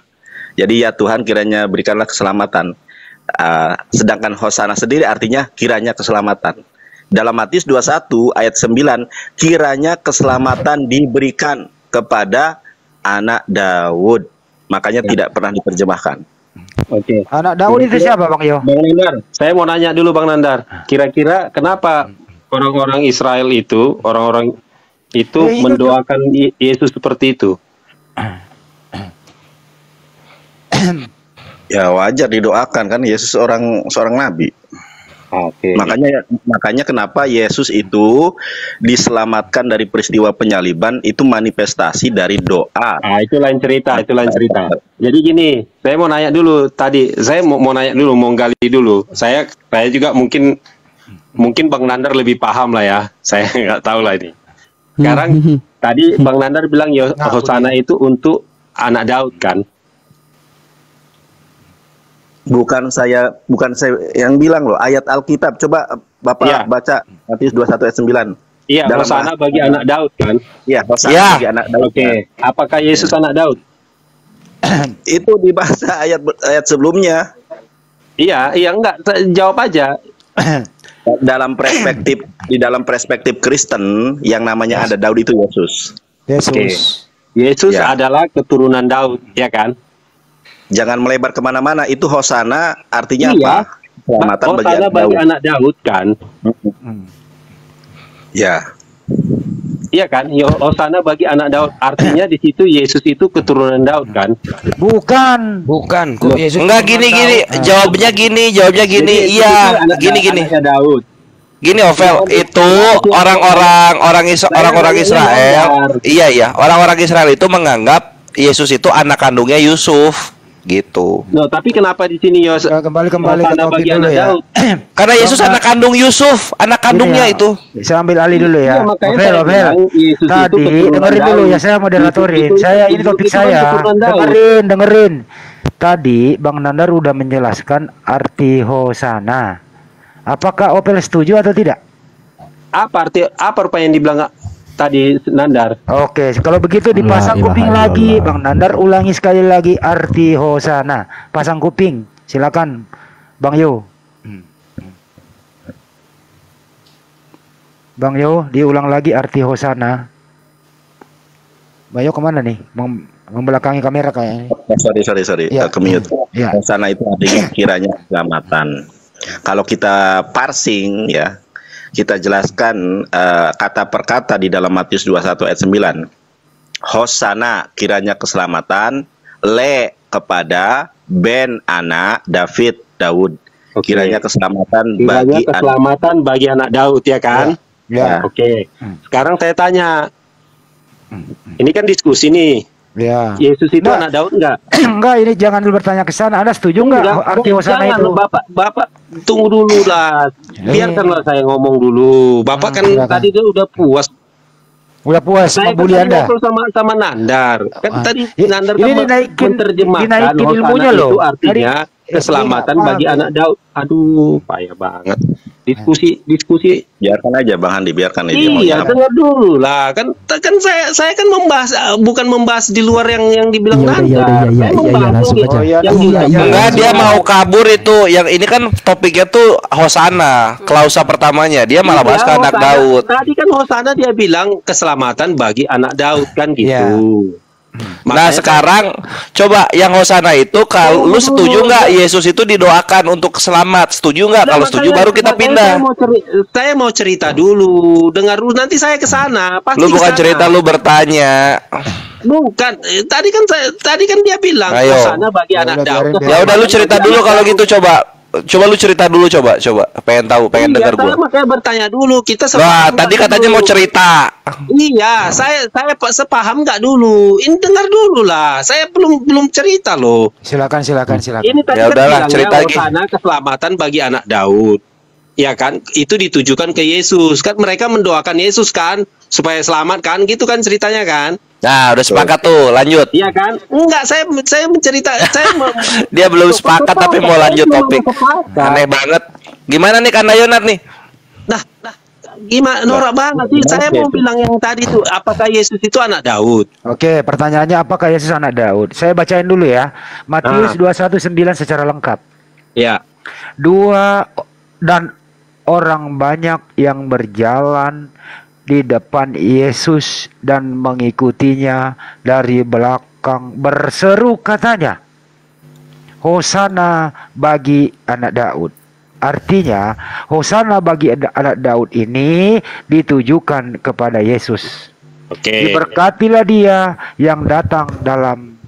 Jadi ya Tuhan kiranya berikanlah keselamatan. Sedangkan Hosana sendiri artinya kiranya keselamatan. Dalam Matius 21 ayat 9, kiranya keselamatan diberikan kepada anak Daud. Makanya tidak pernah diterjemahkan. Oke. Anak Daud itu siapa Bang Yo? Bang Nandar, saya mau nanya dulu Bang Nandar. Kira-kira kenapa orang-orang Israel itu, orang-orang itu mendoakan Yesus seperti itu? Ya wajar didoakan kan, Yesus seorang nabi. Oke. Makanya kenapa Yesus itu diselamatkan dari peristiwa penyaliban itu manifestasi dari doa. Nah, itu lain cerita. Jadi gini, saya mau nanya dulu tadi, saya mau nanya dulu, mau gali dulu. Saya juga mungkin Bang Nandar lebih paham lah ya. Saya nggak tahu lah ini. Sekarang tadi Bang Nandar bilang Hosana itu untuk anak Daud kan? Bukan saya yang bilang loh, ayat Alkitab. Coba Bapak baca Matius 21 ayat 9. Iya, Hosana bagi anak Daud kan? Iya, Hosana bagi anak Daud. Oke. Apakah Yesus anak Daud? Itu di bahasa ayat sebelumnya. Iya, enggak, jawab aja. Di dalam perspektif Kristen yang namanya ada Daud itu Yesus. Yesus adalah keturunan Daud, ya kan? Jangan melebar kemana-mana. Itu Hosana artinya apa? Keselamatan Hosana bagi anak Daud kan? Ya. Iya kan? Hosana bagi anak Daud. Artinya di situ Yesus itu keturunan Daud kan? Bukan. Kok Yesus Enggak gini. Jawabnya gini. Jadi, Iya, itu gini. anaknya Daud. Gini Ovel, itu orang-orang Israel. Iya, orang-orang Israel itu menganggap Yesus itu anak kandungnya Yusuf gitu. No, tapi kenapa di sini Kembali ke Hosana topik bagi dulu anak ya. Daud? Karena Yesus anak kandung Yusuf, anak kandungnya Ini ya, itu. Saya ambil alih dulu ya. Iya, makanya saya Ovel. bilang Yesus itu Tadi keturunan dengerin dulu Daud. ya, saya moderatorin. Yesus Saya ini itu topik kan saya. keturunan Daud. Dengerin. Tadi Bang Nandar udah menjelaskan arti Hosana. Apakah Ovel setuju atau tidak? Apa yang dibilang tadi Nandar? Oke, kalau begitu dipasang kuping lagi, Bang Nandar ulangi sekali lagi arti Hosana. Pasang kuping, silakan, Bang Yo. Bang Yo, diulang lagi arti Hosana. Bang Yo kemana nih? Membelakangi kamera kayaknya. Sorry. Ya. Ke-mute. Ya. Hosana itu artinya kiranya keselamatan. Kalau kita parsing ya, kita jelaskan kata per kata di dalam Matius 21 ayat 9. Hosana kiranya keselamatan, le kepada ben anak Daud. Kiranya keselamatan bagi anak Daud ya kan? Ya. Oke. Sekarang saya tanya. Ini kan diskusi nih. Ya. Yesus itu anak Daud enggak? Enggak, ini jangan dulu bertanya ke sana. Anda setuju enggak arti Hosana itu? Bapak tunggu dulu lah. Biarkanlah saya ngomong dulu. Bapak kan tadi dia udah puas. Udah puas membuli Anda. Sama Nandar. Kan tadi Nandar ini menerjemahkan ilmunya Hosana loh. itu artinya keselamatan bagi anak Daud. Aduh, payah banget. Diskusi. Biarkan aja Bang Handi, biarkan aja. Iya, dengar dulu lah. Kan saya kan bukan membahas di luar yang dibilang Nandar. Langsung aja. Enggak, dia mau kabur itu. Yang ini kan topiknya tuh Hosana, klausa pertamanya. Dia malah bahas ke anak Daud. Tadi kan Hosana dia bilang keselamatan bagi anak Daud kan gitu. Nah sekarang coba yang Hosana itu, kalau lu setuju nggak Yesus itu didoakan untuk selamat? Setuju nggak? Kalau setuju baru kita pindah. Saya mau cerita dulu, dengar dulu, nanti saya ke sana. Lu bukan cerita, lu bertanya. Bukan, tadi kan dia bilang Hosana bagi anak Daud. Ya udah lu cerita dulu kalau gitu, coba lu cerita dulu, coba pengen tahu, pengen dengar gua. Makanya bertanya dulu, kita Wah, tadi katanya mau cerita. Iya, saya sepaham nggak dulu. Ini dengar dulu lah. Saya belum cerita loh. Silakan. Ini tadi Ya kan udahlah, bilangnya cerita lagi. Hosana keselamatan bagi anak Daud. Ya kan, itu ditujukan ke Yesus. Kan mereka mendoakan Yesus kan supaya selamat kan, gitu kan ceritanya kan? Nah, udah sepakat tuh, lanjut. Iya kan? Enggak, saya mencerita, Dia belum sepakat tapi mau lanjut topik. Aneh banget. Gimana nih Kanda Yonat nih? Nah, gimana norak banget sih. Saya mau bilang yang tadi tuh, apakah Yesus itu anak Daud? Oke, pertanyaannya apakah Yesus anak Daud? Saya bacain dulu ya. Matius 21:9 secara lengkap. Ya. Dan orang banyak yang berjalan di depan Yesus dan mengikutinya dari belakang berseru katanya, Hosana bagi anak Daud. Artinya Hosana bagi anak Daud ini ditujukan kepada Yesus. Oke. Diberkatilah dia yang datang dalam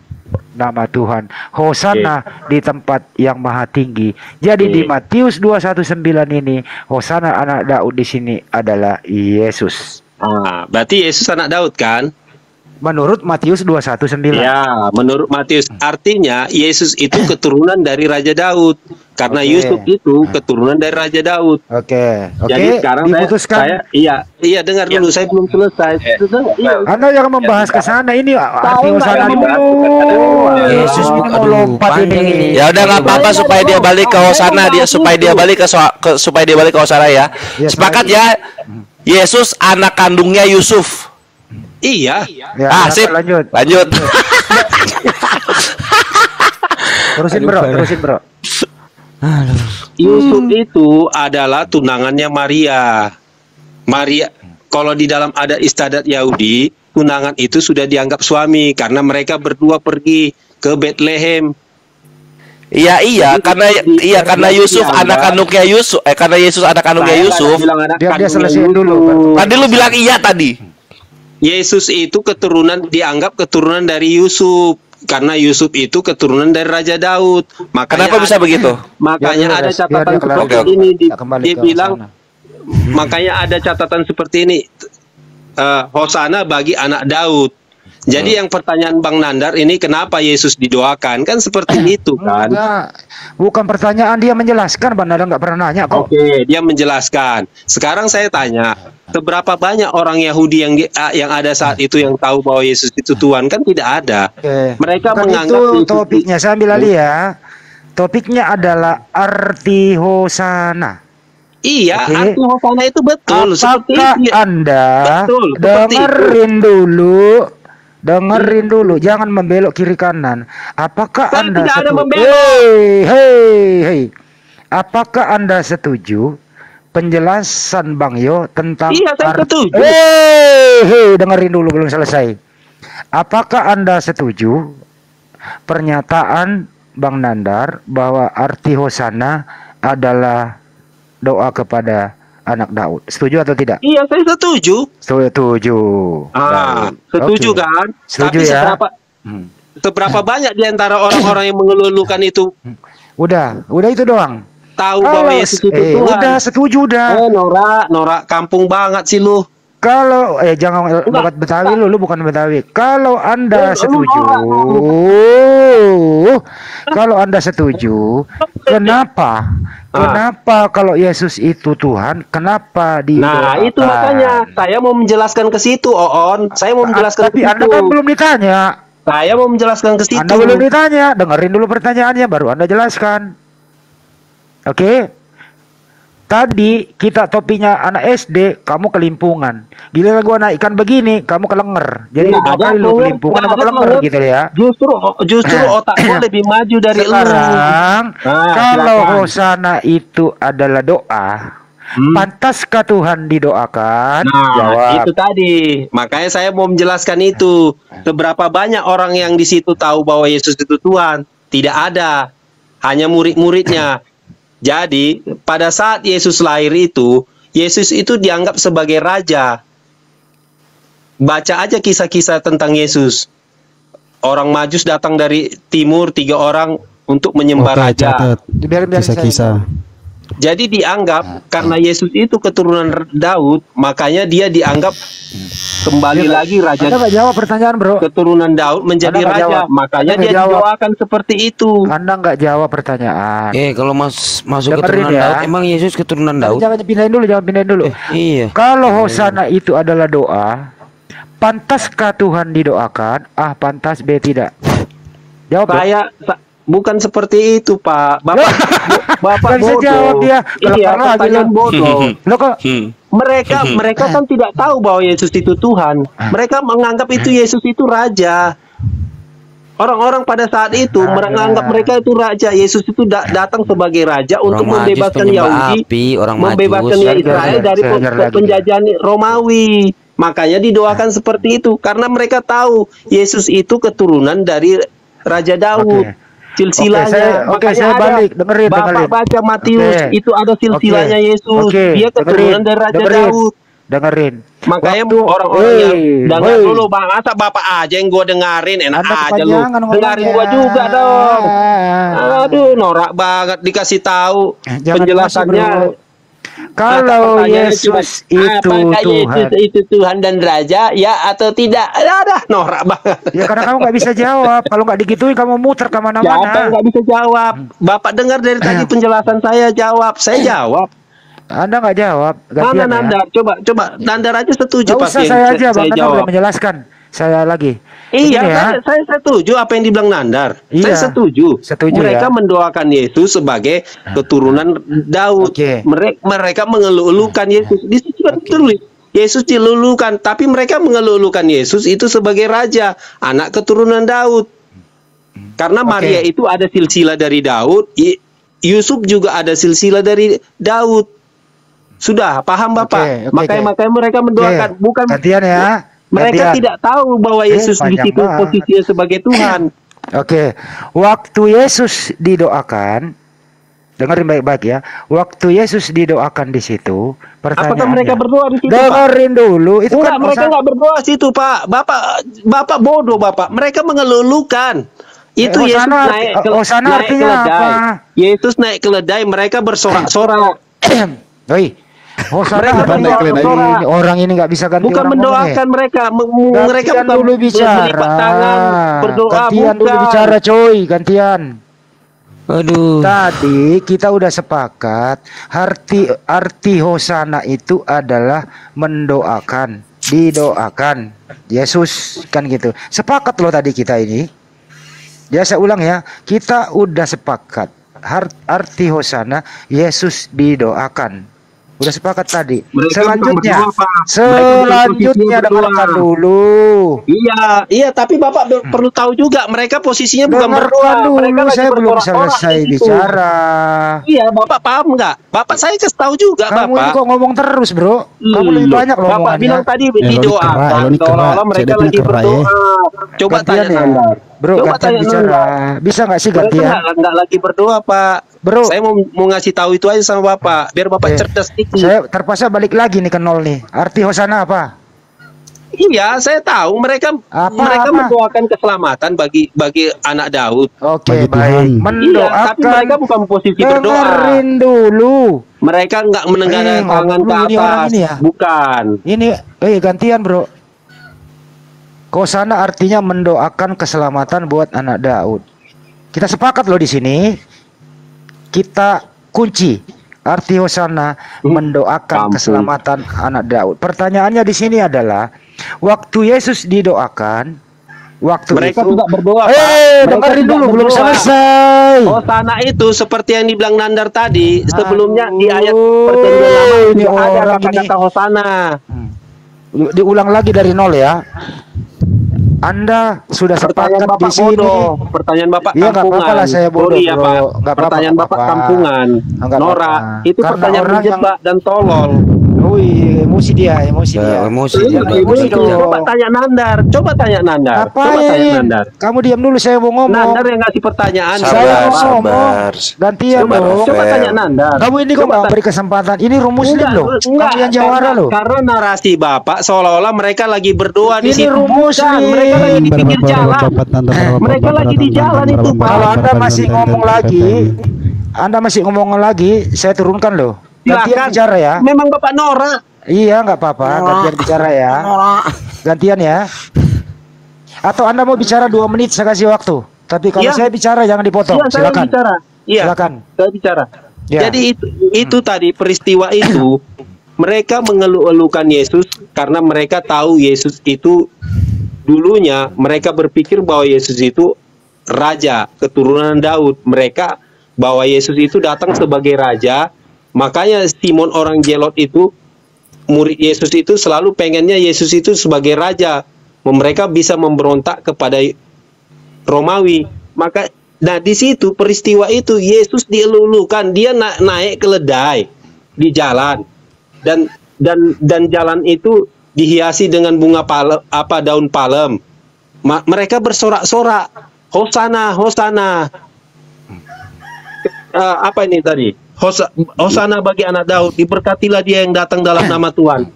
nama Tuhan. Hosana di tempat yang maha tinggi. Jadi di Matius 21:9 ini Hosana anak Daud di sini adalah Yesus. Berarti Yesus anak Daud kan? Menurut Matius 21:9. Ya, menurut Matius. Artinya Yesus itu keturunan dari Raja Daud. Karena Yusuf itu keturunan dari Raja Daud. Jadi sekarang saya dengar dulu, saya belum selesai. Anda jangan membahas ke sana, ini arti Hosana dulu. Yesus mau lompat ini. Ya udah nggak apa-apa supaya dia balik ke Hosana, supaya dia balik ke Hosana ya. Sepakat ya? Yesus anak kandungnya Yusuf. Iya. Sip. Lanjut. Terusin bro. Yusuf itu adalah tunangannya Maria. Kalau di dalam adat istiadat Yahudi, tunangan itu sudah dianggap suami karena mereka berdua pergi ke Bethlehem. Iya, karena Yusuf anak kandungnya Yusuf, karena Yesus anak kandungnya Yusuf. Dia selesaiin dulu. Tadi lu bilang iya tadi. Yesus itu dianggap keturunan dari Yusuf. Karena Yusuf itu keturunan dari Raja Daud. Kenapa bisa begitu? Makanya ada catatan seperti ini. Dia bilang, makanya ada catatan seperti ini. Hosana bagi anak Daud. Jadi yang pertanyaan Bang Nandar ini, kenapa Yesus didoakan? Kan seperti itu kan? Bukan pertanyaan, dia menjelaskan. Bang Nandar nggak pernah nanya kok. Oke, dia menjelaskan. Sekarang saya tanya, seberapa banyak orang Yahudi yang ada saat itu yang tahu bahwa Yesus itu Tuhan? Kan tidak ada. Mereka Bukan menganggap itu topiknya. Saya ambil alih ya. Topiknya adalah arti Hosana. Iya, arti Hosana itu betul. Apakah Anda dengerin dulu, jangan membelok kiri kanan. Apakah Saya Anda tidak ada setuju? membelok. Hei. Apakah Anda setuju penjelasan Bang Yo tentang Iya, saya setuju. Hei, dengerin dulu, belum selesai. Apakah Anda setuju pernyataan Bang Nandar bahwa arti Hosana adalah doa kepada anak Daud? Setuju atau tidak? Iya, saya setuju. Setuju. Setuju Oke. kan? Setuju Tapi ya. seberapa banyak di antara orang-orang yang mengelulukan itu Udah itu doang. tahu bahwa Yesus itu Tuhan? Udah, setuju udah. Norak kampung banget sih lu. Kalau jangan bukan Betawi lu bukan Betawi. Kalau Anda setuju, kenapa kalau Yesus itu Tuhan, kenapa didoakan? Nah, itu makanya saya mau menjelaskan ke situ, Oon. Saya mau menjelaskan Tapi ke situ. Anda kan belum ditanya. Saya mau menjelaskan ke situ. Anda belum ditanya, dengerin dulu pertanyaannya baru Anda jelaskan. Oke? Tadi kita topinya anak SD, kamu kelimpungan. Gila gua naikkan begini, kamu kelenger. Jadi dua kali lu kelimpungan apa kelenger gitu ya. Justru otak gua lebih maju dari lu. Sekarang kalau Hosana itu adalah doa, pantaskah Tuhan didoakan? Jawab. Itu tadi. Makanya saya mau menjelaskan itu. Seberapa banyak orang yang di situ tahu bahwa Yesus itu Tuhan? Tidak ada. Hanya murid-muridnya. Jadi, pada saat Yesus lahir itu, Yesus itu dianggap sebagai raja. Baca aja kisah-kisah tentang Yesus. Orang Majus datang dari timur, 3 orang untuk menyembah raja. Kisah-kisah. Jadi dianggap karena Yesus itu keturunan Daud, makanya dia dianggap kembali lagi raja. Anda nggak jawab pertanyaan, bro. Keturunan Daud menjadi Anda raja, makanya dia didoakan seperti itu. Anda nggak jawab pertanyaan. Kalau masuk Dengerin keturunan ya. Daud, emang Yesus keturunan Daud? Jangan pindahin dulu. Iya. Kalau Hosana itu adalah doa, pantaskah Tuhan didoakan? A. Pantas, B. Tidak. Jawab. Bukan seperti itu, Pak. Bapak bisa bodoh. jawab dia. Iya, pertanyaan bodoh. Lo kok Mereka kan tidak tahu bahwa Yesus itu Tuhan. Mereka menganggap itu Yesus itu raja. Orang-orang pada saat itu menganggap mereka itu raja. Yesus itu datang sebagai raja untuk membebaskan Yahudi, membebaskan Israel dari penjajahan Romawi. Makanya didoakan seperti itu karena mereka tahu Yesus itu keturunan dari Raja Daud. Silsilahnya. Saya balik, dengerin. Bapak baca Matius, itu ada silsilahnya Yesus. Dia keturunan dari Raja Daud. Dengerin. Makanya orang-orang yang dengar dulu, Bang. Asa Bapak aja yang gua dengerin, enak aja lu. Dengerin gua juga dong. Aduh, norak banget dikasih tahu penjelasannya. Kalau Yesus itu apakah Tuhan, Yesus itu Tuhan dan Raja, ya atau tidak? Ada norak banget. Ya karena kamu nggak bisa jawab. Kalau nggak digituin kamu muter kemana-mana. Siapa nggak bisa jawab? Bapak dengar dari tadi penjelasan saya jawab. Saya jawab. Anda nggak jawab. Mana Nandar? Coba Nandar aja setuju. Nggak usah saya aja, Bang Nandar belum menjelaskan. Saya lagi. Iya, saya setuju apa yang dibilang Nandar. Iya, saya setuju. Mereka mendoakan Yesus sebagai keturunan Daud. Mereka mengeluh-elukan Yesus. Di situ tertulis Yesus dilulukan, tapi mereka mengeluh-elukan Yesus itu sebagai raja, anak keturunan Daud. Karena Maria itu ada silsilah dari Daud, Yusuf juga ada silsilah dari Daud. Sudah paham Bapak? Makanya mereka mendoakan, bukan gantian ya. Mereka tidak tahu bahwa Yesus di situ posisinya sebagai Tuhan. Oke, waktu Yesus didoakan, dengerin baik-baik ya. Waktu Yesus didoakan di situ, pertanyaannya. Apakah mereka berdoa di situ, Pak? Dengerin dulu, itu Enggak, kan mereka nggak berdoa situ, Pak. Bapak bodoh, Bapak. Mereka mengelulukan. Itu Yesus naik ke artinya keledai. apa? Yesus naik keledai, mereka bersorak-sorak. Hoi. Hosana Mereka orang ini nggak bisa ganti bukan orang mendoakan mereka, mereka gantian bukan dulu bicara. berlipat tangan berdoa, Gantian dulu bukan. bicara, coy, gantian. Aduh. Tadi kita udah sepakat arti hosana itu adalah mendoakan, didoakan. Yesus kan gitu. Sepakat loh tadi kita ini. Ya saya ulang ya, kita udah sepakat. Arti hosana Yesus didoakan. Udah sepakat tadi. Selanjutnya dengarkan dulu. Iya, tapi Bapak perlu tahu juga mereka posisinya bukan berdoa. Dulu, mereka lagi saya belum bersorak-sorak selesai di situ. bicara. Iya, Bapak paham nggak? Bapak saya kasih tahu juga, Kamu Bapak. ini kok ngomong terus, Bro? Kamu lebih banyak loh Bapak omongannya. bilang tadi didoakan, seolah-olah mereka lagi berdoa. Coba Gantian tanya ya. Nandar. Bro, Coba gantian tanya bicara. Nandar. Bisa nggak sih Mereka gantian? nggak lagi berdoa, Pak. Bro, saya mau ngasih tahu itu aja sama Bapak, biar Bapak cerdas itu. Saya terpaksa balik lagi nih ke nol nih. Arti hosana apa? Iya, saya tahu mereka mendoakan keselamatan bagi anak Daud. Oke, baik. Mendoakan. Iya, tapi mereka bukan posisi berdoa. Dengerin dulu. Mereka nggak menengadahkan tangan ke atas. Ini ya? Bukan. Ini, gantian, Bro. Hosana artinya mendoakan keselamatan buat anak Daud. Kita sepakat loh di sini. Kita kunci arti hosana mendoakan keselamatan anak Daud. Pertanyaannya di sini adalah waktu Yesus didoakan, waktu mereka itu tidak berdoa. dengerin dulu, belum selesai. Hosana itu seperti yang dibilang Nandar tadi, sebelumnya di ayat perjanjian lama ini ada orang kata-kata hosana. Diulang lagi dari nol ya. Anda sudah sepakat di sini. Pertanyaan Bapak iya, kampungan. Nggak apa-apa lah, saya bodoh, ya, Pak. Nggak Pertanyaan apa-apa. Bapak kampungan. Norak. Itu Karena pertanyaan orang menjebak dan tolol. Wih, emosi dia. Emosi Coba tanya Nandar. Coba tanya Nandar. Coba tanya Nandar. Kamu diam dulu, saya mau ngomong. Nandar yang ngasih pertanyaan. Saya mau ngomong. Gantian dong. Coba tanya Nandar. Kamu ini kok nggak beri kesempatan? Ini rumus loh. Kamu yang jawara loh. Karena narasi Bapak seolah-olah mereka lagi berdoa di Ini situ. rumus Mereka lagi di pinggir jalan. Mereka lagi di jalan itu, Pak. Kalau Anda masih ngomong lagi, saya turunkan loh. Gantian bicara ya. Memang Bapak norak. Iya, nggak apa-apa. Gantian bicara ya. Gantian ya. Atau Anda mau bicara 2 menit, saya kasih waktu. Tapi kalau saya bicara jangan dipotong. Silakan. Silakan. Saya bicara. Ya. Jadi itu tadi peristiwa itu mereka mengeluh-elukan Yesus karena mereka tahu Yesus itu dulunya mereka berpikir bahwa Yesus itu raja keturunan Daud. Mereka bahwa Yesus itu datang sebagai raja. Makanya Simon orang Zelot itu, murid Yesus itu selalu pengennya Yesus itu sebagai raja. Mereka bisa memberontak kepada Romawi. Nah di situ peristiwa itu Yesus dielulukan, dia naik keledai di jalan dan jalan itu dihiasi dengan bunga daun palem. Mereka bersorak-sorak, Hosana, Hosana. Apa ini tadi? Hosana bagi anak Daud, diberkatilah dia yang datang dalam nama Tuhan.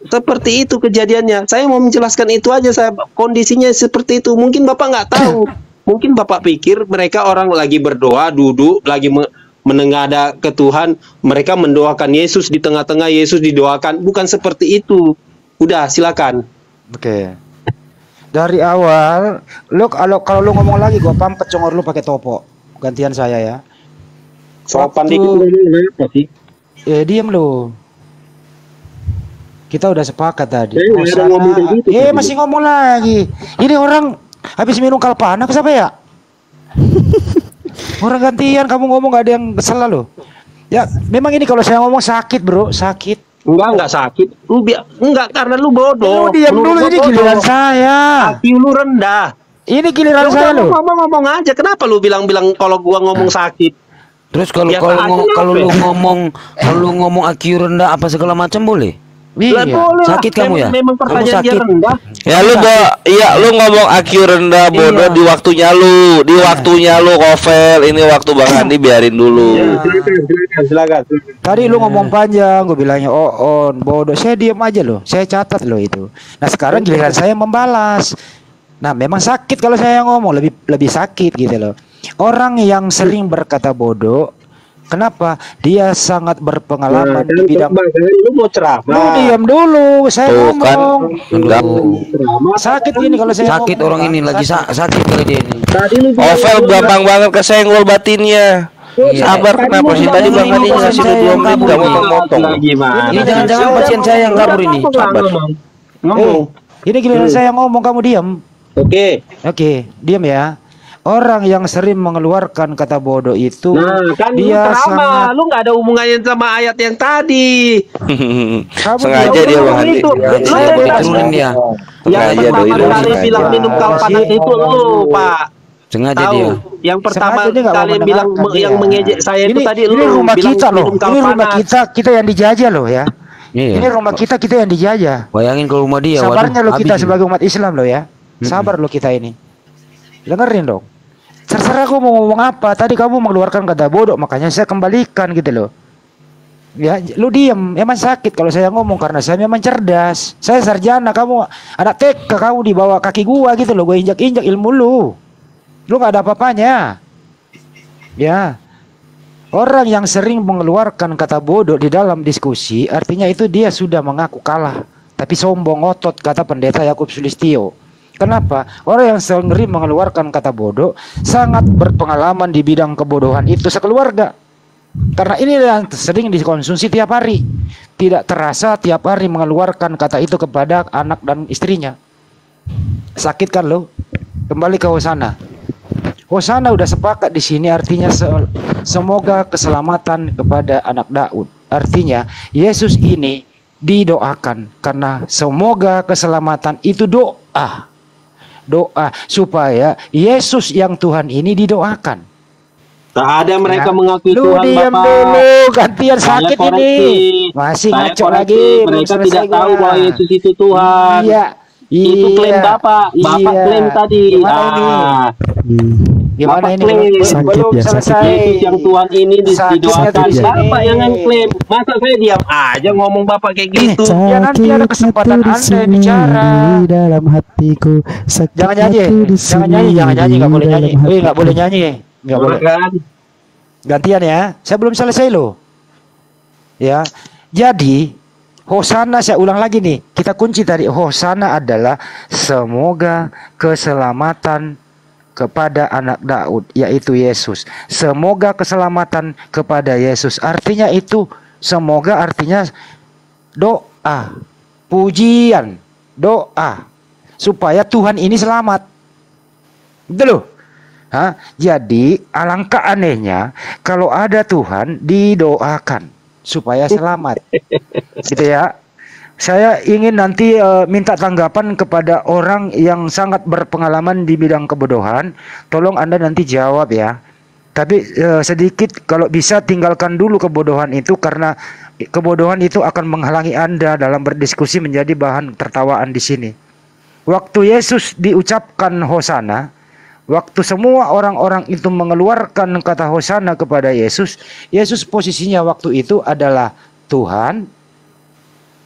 Seperti itu kejadiannya. Saya mau menjelaskan itu aja. Kondisinya seperti itu. Mungkin Bapak nggak tahu. Mungkin Bapak pikir mereka orang lagi berdoa, duduk, lagi menengadah ke Tuhan. Mereka mendoakan Yesus di tengah-tengah, Yesus didoakan. Bukan seperti itu. Udah, silakan. Oke. Dari awal, kalau lu ngomong lagi, gua pampet congor lu pakai topo. Gantian saya ya. Sopan dikit sih. Diam lu. Kita udah sepakat tadi. Masih ngomong lagi. Ini orang habis minum kalpana ke siapa ya? Orang gantian kamu ngomong, gak ada yang kesel lo. Ya, memang ini kalau saya ngomong sakit, Bro, sakit. Enggak sakit. Enggak, karena lu bodoh. Lu diam dulu, ini giliran saya. IQ lu rendah. Ini giliran saya lo. Ngomong aja. Kenapa lu bilang kalau gua ngomong sakit? Terus kalau lu ngomong IQ rendah apa segala macam boleh? Iya. Sakit kamu ya? Memang Kamu pertanyaan dia sakit. rendah. Ya lu lu ngomong IQ rendah bodoh Iya. di waktunya lu Kovel, ini waktu Bang Andi biarin dulu. Silakan. Tadi lu ngomong panjang, gue bilangnya on bodoh. Saya diam aja loh, saya catat loh itu. Nah sekarang giliran saya membalas. Nah memang sakit kalau saya ngomong, lebih sakit gitu loh. Orang yang sering berkata bodoh, kenapa? Dia sangat berpengalaman di bidang. Lu mau ceramah. Lu diam dulu, saya Tuh kan, ngomong. enggak. Sakit ini kalau saya Sakit ngomong. orang ini lagi sakit kali dia ini. Tadi lu Kovel gampang banget kesenggol batinnya. Sabar, kenapa sih tadi Bang Andi ngasih lu 2 menit gak motong-motong. Gimana? Ini jangan-jangan pasien saya yang kabur ini. Sabar. Ngomong. Ini giliran saya ngomong kamu diam. Oke. Oke, diam ya. Orang yang sering mengeluarkan kata bodoh itu Nah, kan lu dia ceramah, sangat lu nggak ada hubungannya sama ayat yang tadi. Sengaja dia Bang Andi. Itu. Sengaja Lu tapi yang turunin dia. Yang Sengaja pertama doi, kali sengaja. bilang minum kalpatat itu lu, Pak. Sengaja Tahu? dia. Yang pertama Sengaja dia nggak mau kalian bilang mendengarkan yang dia. mengejek saya itu ini, tadi ini lu rumah bilang kita loh. minum Ini rumah kalpatat. kita yang dijajah loh ya. Iya. Ini rumah kita yang dijajah. Bayangin ke rumah dia. Sabarnya waduh, lo kita habis sebagai umat Islam lo ya. Sabar lo kita ini. Dengerin dong. Terserah aku mau ngomong apa. Tadi kamu mengeluarkan kata bodoh, makanya saya kembalikan gitu loh. Ya, lu diem. Emang sakit kalau saya ngomong karena saya memang cerdas. Saya sarjana, kamu anak TK, kamu di bawah kaki gua gitu loh. Gue injak-injak ilmu lu. Lu nggak ada apa-apanya. Ya. Orang yang sering mengeluarkan kata bodoh di dalam diskusi, artinya itu dia sudah mengaku kalah. Tapi sombong otot, kata pendeta Yakub Sulistyo. Kenapa? Orang yang sering mengeluarkan kata bodoh sangat berpengalaman di bidang kebodohan itu sekeluarga. Karena ini yang sering dikonsumsi tiap hari. Tidak terasa tiap hari mengeluarkan kata itu kepada anak dan istrinya. Sakit kan lo? Kembali ke Hosana. Hosana udah sepakat di sini, artinya semoga keselamatan kepada anak Daud. Artinya Yesus ini didoakan karena semoga keselamatan itu doa supaya Yesus yang Tuhan ini didoakan. Tak ada mereka Ya. mengakui Lu Tuhan, diam Bapak. dulu, gantian Saya sakit koreksi. ini. Masih Saya ngaco koreksi. lagi. belum Mereka selesai tidak tahu gua. bahwa Yesus itu Tuhan. Iya. Itu klaim iya. Bapak. Bapak Iya. klaim tadi. Gimana ini? Bapak Gimana ini? klaim. Sakit Belum ya, selesai. Yesus yang Tuhan ini Sakitnya didoakan. tuh di sini. Bapak yang klaim. Masa saya diam aja ngomong Bapak kayak gitu? Ya, nanti ada kesempatan Anda bicara. Di dalam hatiku. Jangan nyanyi, jangan nyanyi, nggak boleh nyanyi. Nggak boleh nyanyi, nggak boleh. Kan? Gantian ya, saya belum selesai loh. Ya, jadi Hosana, saya ulang lagi nih. Kita kunci tadi, Hosana adalah semoga keselamatan kepada anak Daud, yaitu Yesus. Semoga keselamatan kepada Yesus. Artinya itu, semoga artinya doa, pujian, doa supaya Tuhan ini selamat. Gitu loh. Jadi alangkah anehnya kalau ada Tuhan didoakan supaya selamat. Gitu ya. Saya ingin nanti minta tanggapan kepada orang yang sangat berpengalaman di bidang kebodohan. Tolong Anda nanti jawab ya. Tapi sedikit kalau bisa tinggalkan dulu kebodohan itu, karena kebodohan itu akan menghalangi Anda dalam berdiskusi menjadi bahan tertawaan di sini. Waktu Yesus diucapkan Hosana, waktu semua orang-orang itu mengeluarkan kata Hosana kepada Yesus, Yesus posisinya waktu itu adalah Tuhan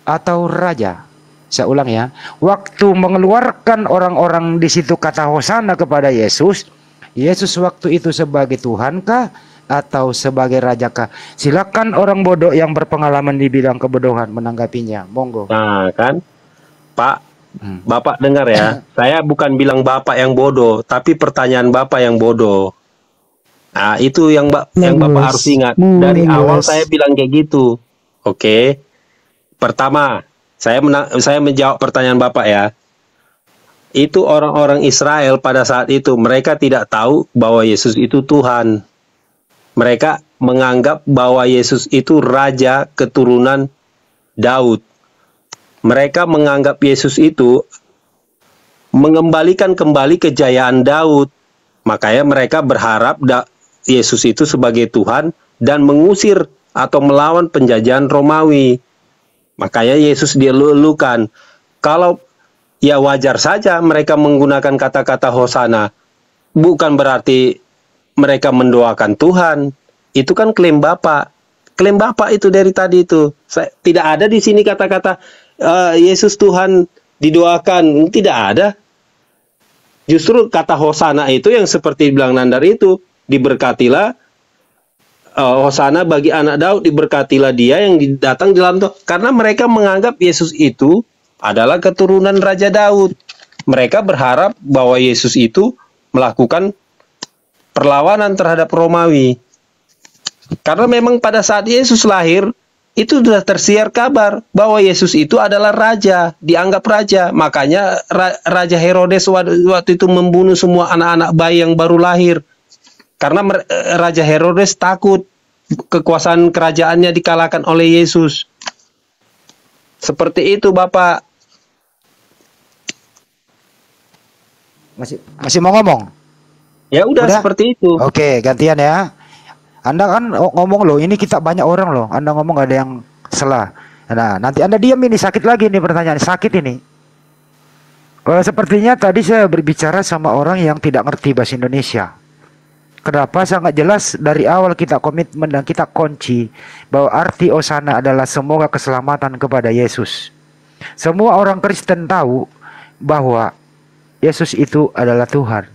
atau Raja. Saya ulang ya. Waktu mengeluarkan orang-orang di situ kata Hosana kepada Yesus, Yesus waktu itu sebagai Tuhan kah atau sebagai Raja kah? Silakan orang bodoh yang berpengalaman di bidang kebodohan menanggapinya. Monggo. Nah kan, Pak, Bapak dengar ya. Saya bukan bilang Bapak yang bodoh, tapi pertanyaan Bapak yang bodoh. Nah itu yang Bapak harus ingat. Dari awal saya bilang kayak gitu. Oke. Pertama, saya menjawab pertanyaan Bapak ya. Itu orang-orang Israel pada saat itu, mereka tidak tahu bahwa Yesus itu Tuhan. Mereka menganggap bahwa Yesus itu raja keturunan Daud. Mereka menganggap Yesus itu mengembalikan kembali kejayaan Daud. Makanya mereka berharap Yesus itu sebagai Tuhan dan mengusir atau melawan penjajahan Romawi. Makanya Yesus dia lulukan. Kalau ya wajar saja mereka menggunakan kata-kata Hosana, bukan berarti mereka mendoakan Tuhan. Itu kan klaim Bapak. Klaim Bapak itu dari tadi itu. Tidak ada di sini kata-kata Yesus Tuhan didoakan. Tidak ada. Justru kata Hosana itu yang seperti bilang Nandar itu, diberkatilah Hosana bagi anak Daud, diberkatilah dia yang datang di dalam Tuhan. Karena mereka menganggap Yesus itu adalah keturunan Raja Daud. Mereka berharap bahwa Yesus itu melakukan perlawanan terhadap Romawi. Karena memang pada saat Yesus lahir, itu sudah tersiar kabar bahwa Yesus itu adalah raja, dianggap raja. Makanya Raja Herodes waktu itu membunuh semua anak-anak bayi yang baru lahir. Karena Raja Herodes takut kekuasaan kerajaannya dikalahkan oleh Yesus. Seperti itu, Bapak. Masih mau ngomong? Ya udah seperti itu. Oke, gantian ya. Anda kan ngomong loh, ini kita banyak orang loh. Anda ngomong gak ada yang salah. Nah, nanti Anda diam ini, sakit lagi nih pertanyaan, sakit ini. Sepertinya tadi saya berbicara sama orang yang tidak ngerti bahasa Indonesia. Kenapa sangat jelas dari awal kita komitmen dan kita kunci bahwa arti Hosana adalah semoga keselamatan kepada Yesus. Semua orang Kristen tahu bahwa Yesus itu adalah Tuhan.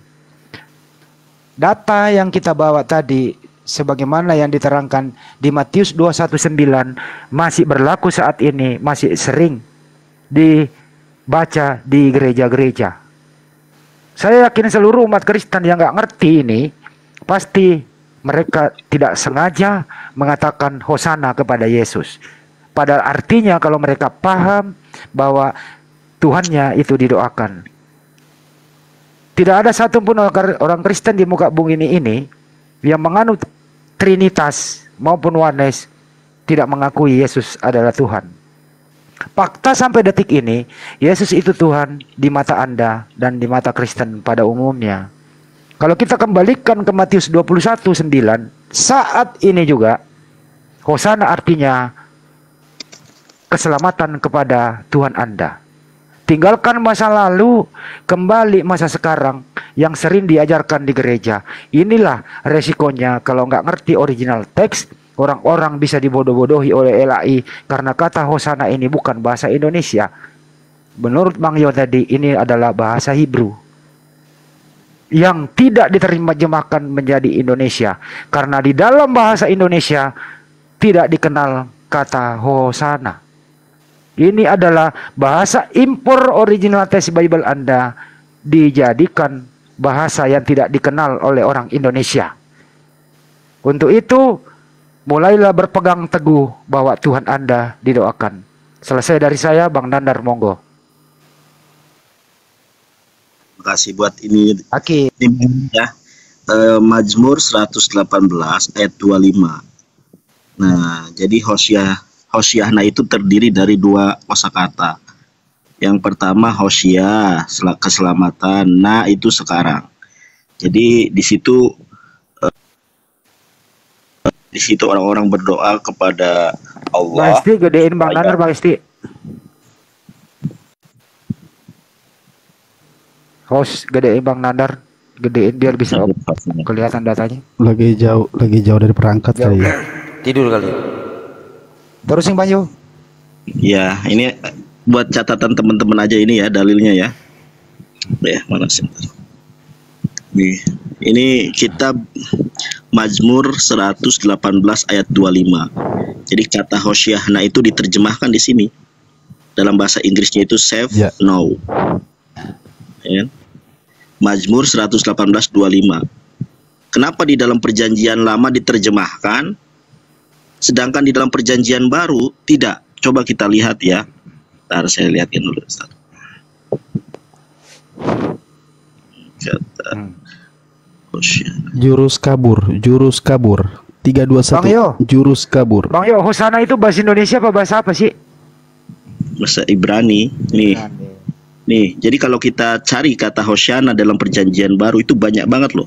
Data yang kita bawa tadi sebagaimana yang diterangkan di Matius 21:9 masih berlaku saat ini, masih sering dibaca di gereja-gereja. Saya yakin seluruh umat Kristen yang nggak ngerti ini pasti mereka tidak sengaja mengatakan Hosana kepada Yesus. Padahal artinya kalau mereka paham bahwa Tuhannya itu didoakan. Tidak ada satupun orang Kristen di muka bumi ini yang menganut Trinitas maupun Oneness tidak mengakui Yesus adalah Tuhan. Fakta sampai detik ini, Yesus itu Tuhan di mata Anda dan di mata Kristen pada umumnya. Kalau kita kembalikan ke Matius 21:9, saat ini juga Hosana artinya keselamatan kepada Tuhan Anda. Tinggalkan masa lalu, kembali masa sekarang yang sering diajarkan di gereja. Inilah resikonya kalau nggak ngerti original teks, orang-orang bisa dibodoh-bodohi oleh LAI karena kata Hosana ini bukan bahasa Indonesia. Menurut Bang Yo tadi, ini adalah bahasa Hebrew yang tidak diterjemahkan menjadi Indonesia. Karena di dalam bahasa Indonesia tidak dikenal kata Hosana. Ini adalah bahasa impor original teks Bible Anda dijadikan bahasa yang tidak dikenal oleh orang Indonesia. Untuk itu, mulailah berpegang teguh bahwa Tuhan Anda didoakan. Selesai dari saya, Bang Nandar, monggo. Terima kasih buat ini. Oke. Ya. Mazmur 118 ayat 25. Nah, jadi Hoshiahna itu terdiri dari dua kosakata. Yang pertama Hoshiah, keselamatan. Nah, itu sekarang. Jadi di situ orang-orang berdoa kepada Allah. Bang Isti, gedein Bang Nandar, Bang Isti. Host, gedein Bang Nandar, gedein biar bisa kelihatan datanya. Lagi jauh dari perangkat kali ya. Tidur kali. Terusin Bang Yo. Ya, ini buat catatan teman-teman aja ini ya dalilnya ya. Ya, mana sih? Ini kitab Mazmur 118 ayat 25. Jadi kata Hoshiahna itu diterjemahkan di sini. Dalam bahasa Inggrisnya itu save now. Ya. Mazmur 118:25. Kenapa di dalam perjanjian lama diterjemahkan, sedangkan di dalam perjanjian baru tidak? Coba kita lihat ya. Ntar saya lihatin dulu. Jurus kabur 321. Bang Yo. Jurus kabur. Bang Yo, Hosana itu bahasa Indonesia apa bahasa apa sih? Bahasa Ibrani. Nih, jadi kalau kita cari kata Hoshiahna dalam perjanjian baru itu banyak banget loh.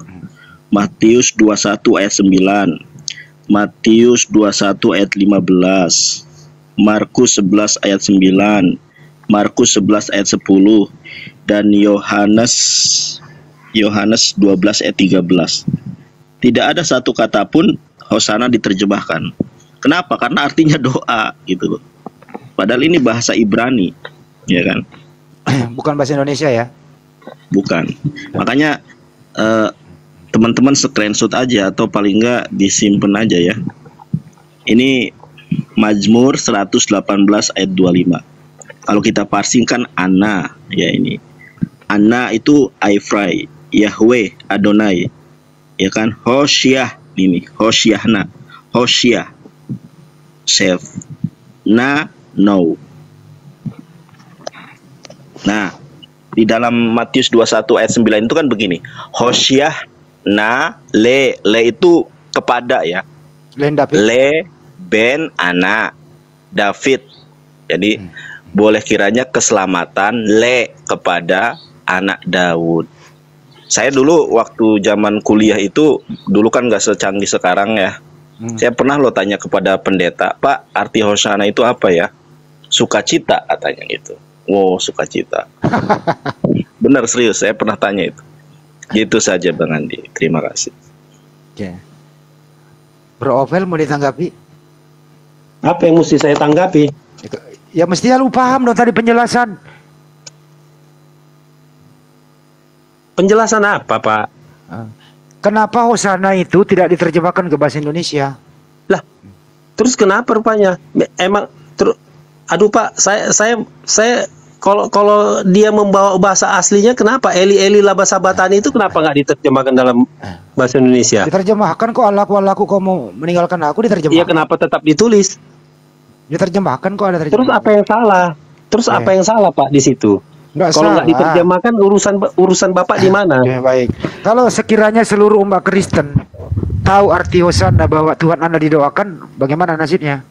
Matius 21 ayat 9, Matius 21 ayat 15, Markus 11 ayat 9, Markus 11 ayat 10, dan Yohanes 12 ayat 13. Tidak ada satu kata pun Hosana diterjemahkan. Kenapa? Karena artinya doa gitu loh. Padahal ini bahasa Ibrani, ya kan? Bukan bahasa Indonesia ya? Bukan. Makanya teman-teman screenshot aja atau paling enggak disimpan aja ya. Ini Mazmur 118 ayat 25. Kalau kita parsingkan Ana ya ini. Ana itu Aifrai, Yahweh, Adonai. Ya kan? Hoshiah ini, Hoshiahna. Hoshiah. Save. Na no. Nah, di dalam Matius 21 ayat 9 itu kan begini. Hoshiah na le itu kepada ya. Le ben anak David. Jadi boleh kiranya keselamatan le kepada anak Daud. Saya dulu waktu zaman kuliah itu dulu kan nggak secanggih sekarang ya. Saya pernah lo tanya kepada pendeta, Pak, arti Hosana itu apa ya? Sukacita katanya gitu. Wow, sukacita. Benar, serius, saya pernah tanya itu. Gitu saja Bang Andi. Terima kasih. Oke. Bro Ovel mau ditanggapi? Apa yang mesti saya tanggapi? Ya mestinya lu paham dong tadi penjelasan. Penjelasan apa, Pak? Kenapa Hosana itu tidak diterjemahkan ke bahasa Indonesia? Lah, terus kenapa rupanya? Emang aduh Pak, saya kalau dia membawa bahasa aslinya, kenapa Eli laba sabatani itu kenapa nggak diterjemahkan dalam bahasa Indonesia? Diterjemahkan kok, alaku kau mau meninggalkan aku, diterjemahkan. Iya, kenapa tetap ditulis? Diterjemahkan kok, ada terjemahan. Terus apa yang salah? Apa yang salah Pak di situ? Kalau nggak diterjemahkan urusan Bapak di mana? Ya, baik. Kalau sekiranya seluruh umat Kristen tahu arti Hosana bahwa Tuhan Anda didoakan, bagaimana nasibnya?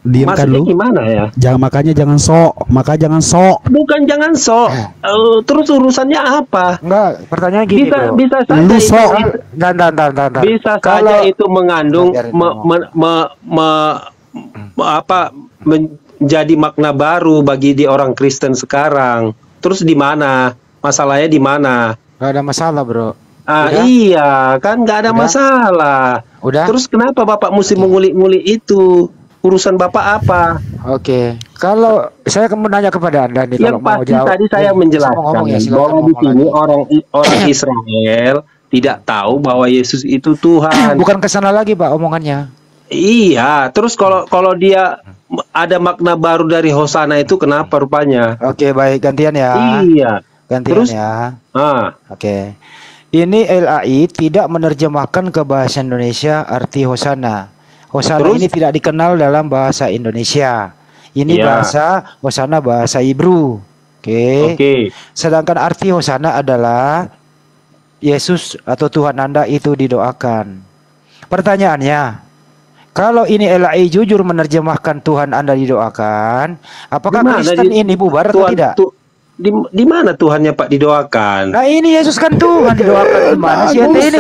Diamkan lu. Gimana ya? Jangan sok. Bukan jangan sok. Terus urusannya apa? Enggak, pertanyaan gini, bisa saja sok. Bisa saja itu mengandung menjadi makna baru bagi orang Kristen sekarang. Terus di mana? Masalahnya di mana? Gak ada masalah, bro. Iya, kan nggak ada masalah. Udah. Terus kenapa Bapak mesti mengulik-ngulik itu? Urusan Bapak apa? Oke. Kalau saya akan menanya kepada Anda nih, yang kalau mau pasti jawab. tadi saya menjelaskan bahwa di sini orang Israel tidak tahu bahwa Yesus itu Tuhan. Bukan kesana lagi, Pak, omongannya. Iya, terus kalau dia ada makna baru dari Hosana itu kenapa rupanya? Oke, baik, gantian ya. Iya. Gantian terus, ya. Oke. Ini LAI tidak menerjemahkan ke bahasa Indonesia arti Hosana. Hosana ini tidak dikenal dalam bahasa Indonesia. Ini bahasa Hosana bahasa Hebrew. Oke. Sedangkan arti Hosana adalah Yesus atau Tuhan Anda itu didoakan. Pertanyaannya, kalau ini LAI jujur menerjemahkan Tuhan Anda didoakan, apakah Kristen ini bubar atau tidak? Di mana Tuhannya Pak didoakan? Nah ini Yesus kan Tuhan didoakan. Di mana sih ini?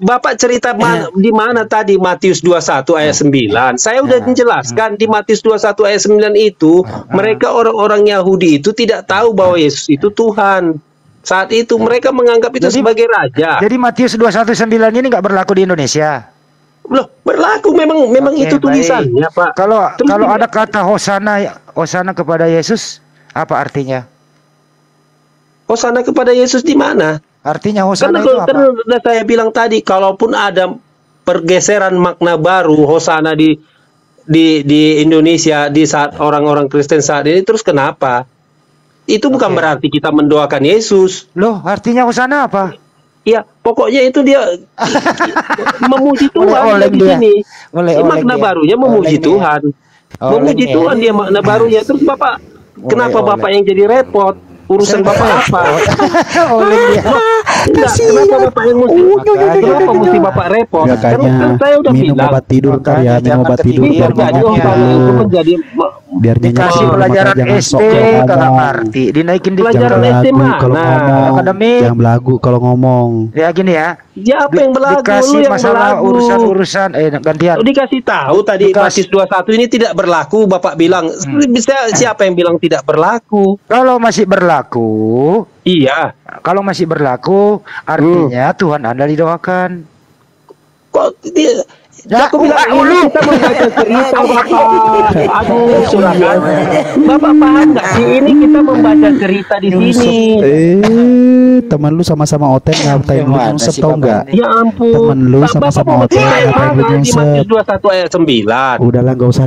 Bapak cerita di mana tadi Matius 21 ayat 9. Saya udah menjelaskan di Matius 21 ayat 9 itu mereka orang-orang Yahudi itu tidak tahu bahwa Yesus itu Tuhan. Saat itu mereka menganggap itu sebagai raja. Jadi Matius 21:9 ini nggak berlaku di Indonesia. Loh, berlaku memang itu tulisannya, Pak. Kalau ada kata Hosana kepada Yesus, apa artinya? Hosana kepada Yesus di mana? Artinya Hosana itu apa? Karena saya bilang tadi, kalaupun ada pergeseran makna baru Hosana di Indonesia di saat orang-orang Kristen saat ini, terus kenapa? Itu bukan berarti kita mendoakan Yesus. Loh, artinya Hosana apa? Ya, pokoknya itu dia memuji Tuhan di sini. Makna barunya memuji Tuhan. Memuji Tuhan dia makna barunya. Terus Bapak, kenapa Bapak yang jadi repot? Urusan Bapak apa? Enggak, kenapa Bapak yang mesti? Kenapa mesti Bapak repot? Kan saya udah minum bilang. obat tidur ntar ya, minum obat tidur biar Jadi nyenyak orang itu dulu. menjadi Biar nyenyak Dikasih dulu, pelajaran makanya jangan sok SD ngomong. kagak ngerti, dinaikin dikit. Pelajaran Jangan SD belagu mana? kalau ngomong. Akademik. Jangan belagu kalau ngomong. Ya gini ya. Ya apa yang belagu? Lu Dikasih yang masalah belagu. urusan-urusan gantian. Dikasih tahu tadi Batis 21 ini tidak berlaku, Bapak bilang. Siapa yang bilang tidak berlaku? Kalau masih berlaku, Iya. kalau masih berlaku artinya Tuhan Anda didoakan. Kok dia aku bilang ini kita membaca cerita Bapak. Aduh, silakan. Bapak paham nggak sih? Ini kita membaca cerita di sini. Teman lu sama-sama Oten ngatain lu nyungsep tau nggak? Ya ampun. Temen lu sama-sama Oten ngatain lu di nyungsep. Matius 21 ayat 9. Udahlah nggak usah,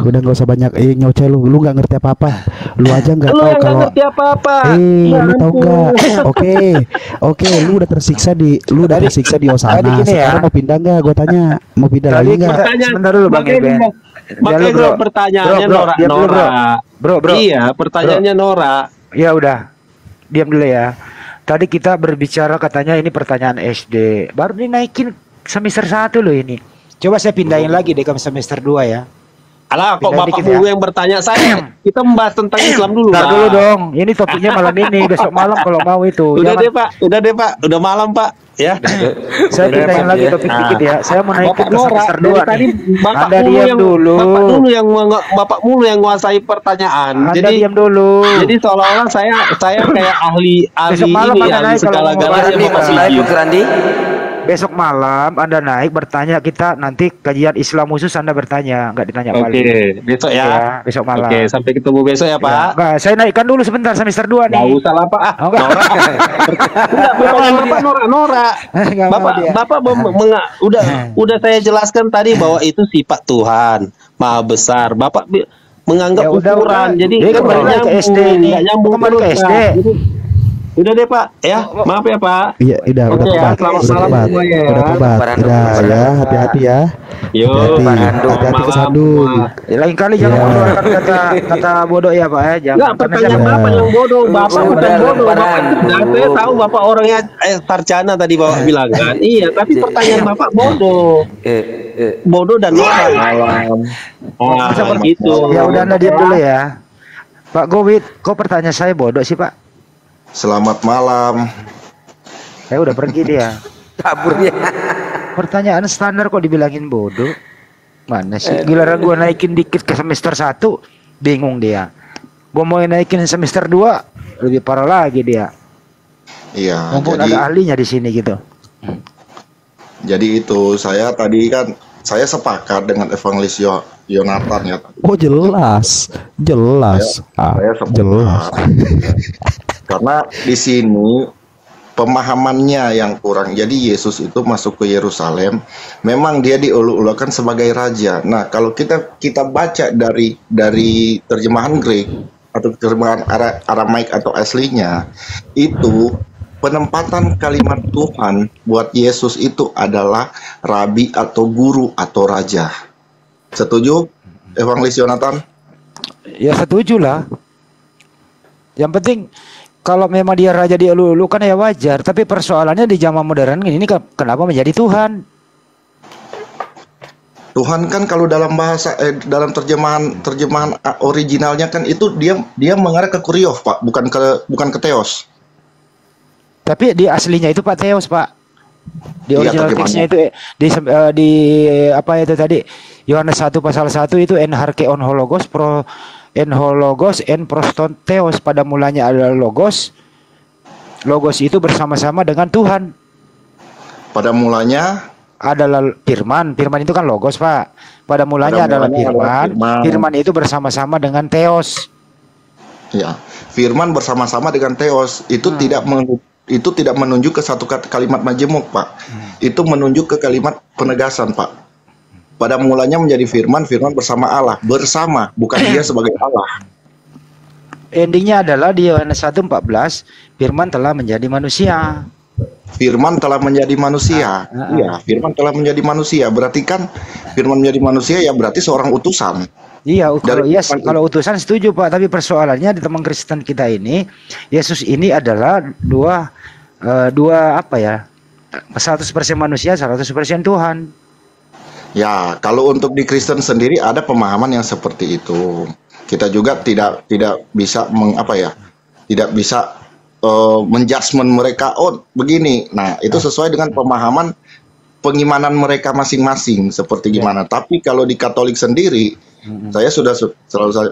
udah nggak usah banyak nyoceh lu nggak ngerti apa-apa. Lu aja nggak Lu tahu yang nggak kalau ngerti apa-apa. lu tahu ampun. nggak? Oke, lu udah tersiksa di Osana. tadi gini ya. Sekarang mau pindah nggak? Gue tanya, mau pindah lagi nggak? Sebentar dulu Bang Eben. Makanya Bro. pertanyaannya Bro, norak. diam dulu, bro. Bro. Iya, pertanyaannya norak. Ya udah. Diam dulu ya. Tadi kita berbicara katanya ini pertanyaan SD. Baru dinaikin semester 1 loh ini. Coba saya pindahin lagi deh ke semester 2 ya. Alah, kok Pindahin Bapak dikit mulu ya. yang bertanya saya? Kita membahas tentang Islam dulu. Ntar Pak. dulu dong. Ini topiknya malam ini, besok malam kalau mau itu. Udah Jangan- deh Pak, udah malam Pak. Ya. Saya pindahin lagi topik dikit ya. Saya mau naikin Bapak ke Nora, semester dari 2 tadi nih. Bapak Anda mulu diam yang dulu. Bapak mulu yang menguasai pertanyaan. Anda Jadi diam dulu. Jadi seolah-olah saya kayak ahli Besok malam ini, Anda ahli naik kalau mau segala-galanya bahas ini, Bapak masih naik, Sigi. Dokter Andi. Besok malam Anda naik bertanya, kita nanti kajian Islam khusus Anda bertanya, nggak ditanya Oke, balik. besok Ya, ya. besok malam. Oke, sampai ketemu besok ya, Pak. Enggak, saya naikkan dulu sebentar semester 2 nih. Nggak usah lah Pak. Oh, enggak. Enggak, Bapak Nora. Nggak mau dia. Bapak udah saya jelaskan tadi bahwa itu sifat Tuhan, Maha Besar. Bapak menganggap Ya udah. ukuran. Jadi Dia kan kembali nggak ke SD nyambung, nih. nggak nyambung Kembali ke terus, SD. Pak. Jadi, udah deh Pak, ya. Maaf ya Pak. Iya, udah Oke ya, tobat, selamat udah malam tobat, semuanya ya. udah tobat, Barandung, udah barandung. ya, hati-hati ya. Yo, Hati-hati ke Sandung. Ya, lain kali jangan Ya. menggunakan kata bodoh ya Pak ya. Jangan. Enggak, Karena pertanyaan jangan- Bapak yang bodoh. Bapak bukan Saudara, bodoh. Bapak Baran. cerdas. Saya tahu Bapak orangnya sarjana tadi Bapak bilang kan. Iya, tapi pertanyaan Bapak bodoh. Bodoh dan norak. Ah, gitu. Ya udah Anda diam dulu ya. Pak Gowit, kok pertanyaan saya bodoh sih Pak? Selamat malam. Saya udah pergi dia. Kabur dia. Pertanyaan standar kok dibilangin bodoh? Mana sih? Giliran gua naikin dikit ke semester 1, bingung dia. Gua mau naikin semester 2, lebih parah lagi dia. Iya, Mumpung ada ahlinya di sini gitu. jadi itu saya tadi kan saya sepakat dengan Evangelis Yonatan ya. Oh jelas. Saya sepakat. Jelas. Karena di sini pemahamannya yang kurang. Jadi Yesus itu masuk ke Yerusalem, memang dia diuluk-ulukan sebagai raja. Nah, kalau kita baca dari terjemahan Greek atau terjemahan Aramaik atau aslinya, itu penempatan kalimat Tuhan buat Yesus itu adalah rabi atau guru atau raja. Setuju, Evangelis Yonatan? Ya setuju lah. Yang penting kalau memang dia raja dielu-elukan ya wajar. Tapi persoalannya di zaman modern ini kenapa menjadi Tuhan? Tuhan kan kalau dalam bahasa dalam terjemahan originalnya kan itu dia mengarah ke kurios Pak, bukan ke teos. Tapi di aslinya itu Pak Theos Pak. Di Iya, original terjemahannya. teksnya itu di apa itu tadi Yohanes 1 pasal 1 itu en harke on hologos pro en hologos en proston theos, pada mulanya adalah logos. Logos itu bersama-sama dengan Tuhan. Pada mulanya Adalah firman. Firman itu kan logos Pak. Pada mulanya adalah firman. Firman itu bersama-sama dengan theos. ya, firman bersama-sama dengan teos itu tidak menunjuk ke satu kalimat majemuk Pak. Itu menunjuk ke kalimat penegasan Pak. Pada mulanya menjadi firman bersama Allah, bersama, bukan dia sebagai Allah. Endingnya adalah di Yohanes 1:14, firman telah menjadi manusia. Firman telah menjadi manusia. Iya, firman telah menjadi manusia. Berarti kan firman menjadi manusia ya berarti seorang utusan. Iya, kalau Dari- kalau utusan setuju Pak, tapi persoalannya di teman Kristen kita ini, Yesus ini adalah dua dua apa ya? 100% manusia, 100% Tuhan. Ya, kalau untuk di Kristen sendiri ada pemahaman yang seperti itu. Kita juga tidak bisa tidak bisa menjudgment mereka. Oh, begini. Nah, itu sesuai dengan pemahaman pengimanan mereka masing-masing seperti gimana. Tapi kalau di Katolik sendiri, saya sudah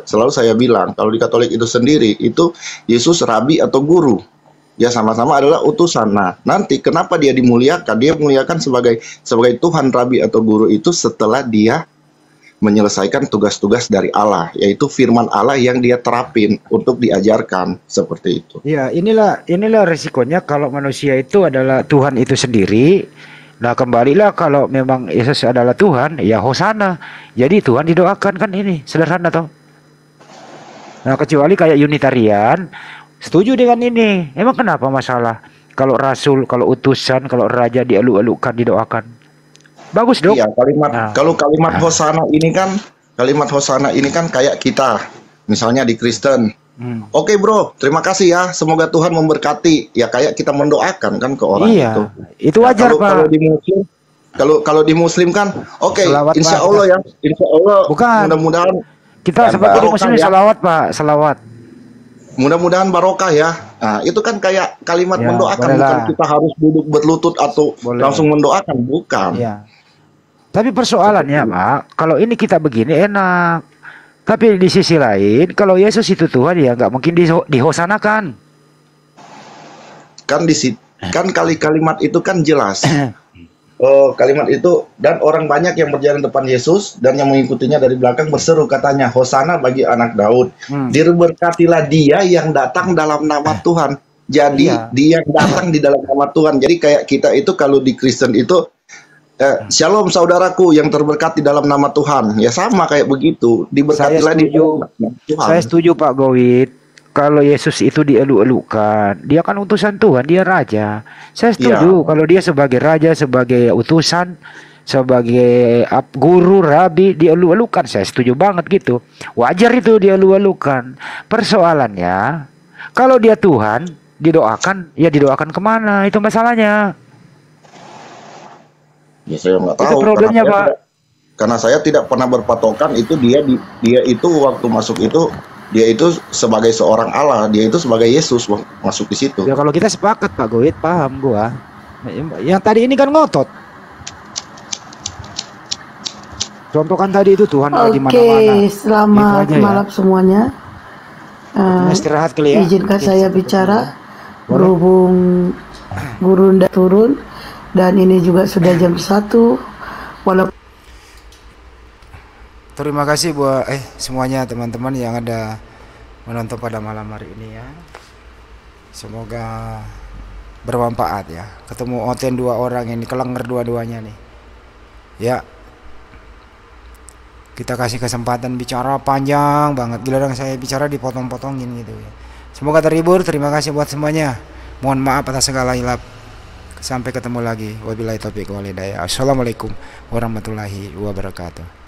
selalu saya bilang, kalau di Katolik itu sendiri itu Yesus rabi atau guru. Ya sama-sama adalah utusan. Nah, nanti kenapa dia dimuliakan? Dia dimuliakan sebagai Tuhan, rabi atau guru itu setelah dia menyelesaikan tugas-tugas dari Allah, yaitu firman Allah yang dia terapin untuk diajarkan seperti itu. Ya, inilah resikonya kalau manusia itu adalah Tuhan itu sendiri. Nah, kembalilah kalau memang Yesus adalah Tuhan, ya hosana. Jadi Tuhan didoakan, kan ini sederhana toh. Nah, kecuali kayak Unitarian setuju dengan ini. Emang kenapa masalah? Kalau rasul, kalau utusan, kalau raja dieluk-elukkan, didoakan. Bagus dong. Iya, kalau kalimat hosana ini kan kayak kita misalnya di Kristen. Oke bro, terima kasih ya, semoga Tuhan memberkati. Ya kayak kita mendoakan kan ke orang itu. Itu wajar, Pak. Kalau di Muslim kan, oke, insya Allah ya, insya Allah. Bukan. Mudah-mudahan kita sebagai Muslim ya. Salawat Pak, salawat. Mudah-mudahan barokah ya. Nah, itu kan kayak kalimat mendoakan, bukan kita harus duduk berlutut atau langsung mendoakan, bukan. Ya. Tapi persoalannya Pak, kalau ini kita begini enak. Tapi di sisi lain, kalau Yesus itu Tuhan ya nggak mungkin dihosanakan. Kan kalimat itu kan jelas. Kalimat itu, dan orang banyak yang berjalan depan Yesus dan yang mengikutinya dari belakang berseru, katanya, Hosana bagi anak Daud. Diberkatilah dia yang datang dalam nama Tuhan. Jadi dia yang datang di dalam nama Tuhan. Jadi kayak kita itu kalau di Kristen itu Shalom saudaraku yang terberkati dalam nama Tuhan. Ya sama kayak begitu. Diberkatilah di dalam nama Tuhan. Saya setuju Pak Gowit. Kalau Yesus itu dieluk-elukan, dia kan utusan Tuhan, dia raja. Saya setuju kalau dia sebagai raja, sebagai utusan, sebagai guru, rabi, dieluk-elukan. Saya setuju banget gitu. Wajar itu dieluk-elukan. Persoalannya, kalau dia Tuhan, didoakan, ya didoakan kemana? Itu masalahnya. Ya saya nggak tahu. Itu problemnya Pak. Karena saya tidak pernah berpatokan itu dia itu waktu masuk itu dia itu sebagai seorang Allah, dia itu sebagai Yesus masuk di situ. Ya kalau kita sepakat Pak Gowit, paham gua. Yang tadi ini kan ngotot. Contoh kan tadi itu Tuhan di mana-mana. Oke, selamat malam semuanya. Istirahat kali ya. Izinkan saya bicara. Berhubung guru ndak turun dan ini juga sudah jam 1. Walaupun terima kasih buat semuanya teman-teman yang ada menonton pada malam hari ini ya. Semoga bermanfaat ya. Ketemu Oten 2 orang ini, kelenger dua-duanya nih. Ya. Kita kasih kesempatan bicara panjang banget. Giliran saya bicara dipotong-potongin gitu ya. Semoga terhibur. Terima kasih buat semuanya. Mohon maaf atas segala hilap. Sampai ketemu lagi. Wabillahi taufiq wal hidayah. Assalamualaikum warahmatullahi wabarakatuh.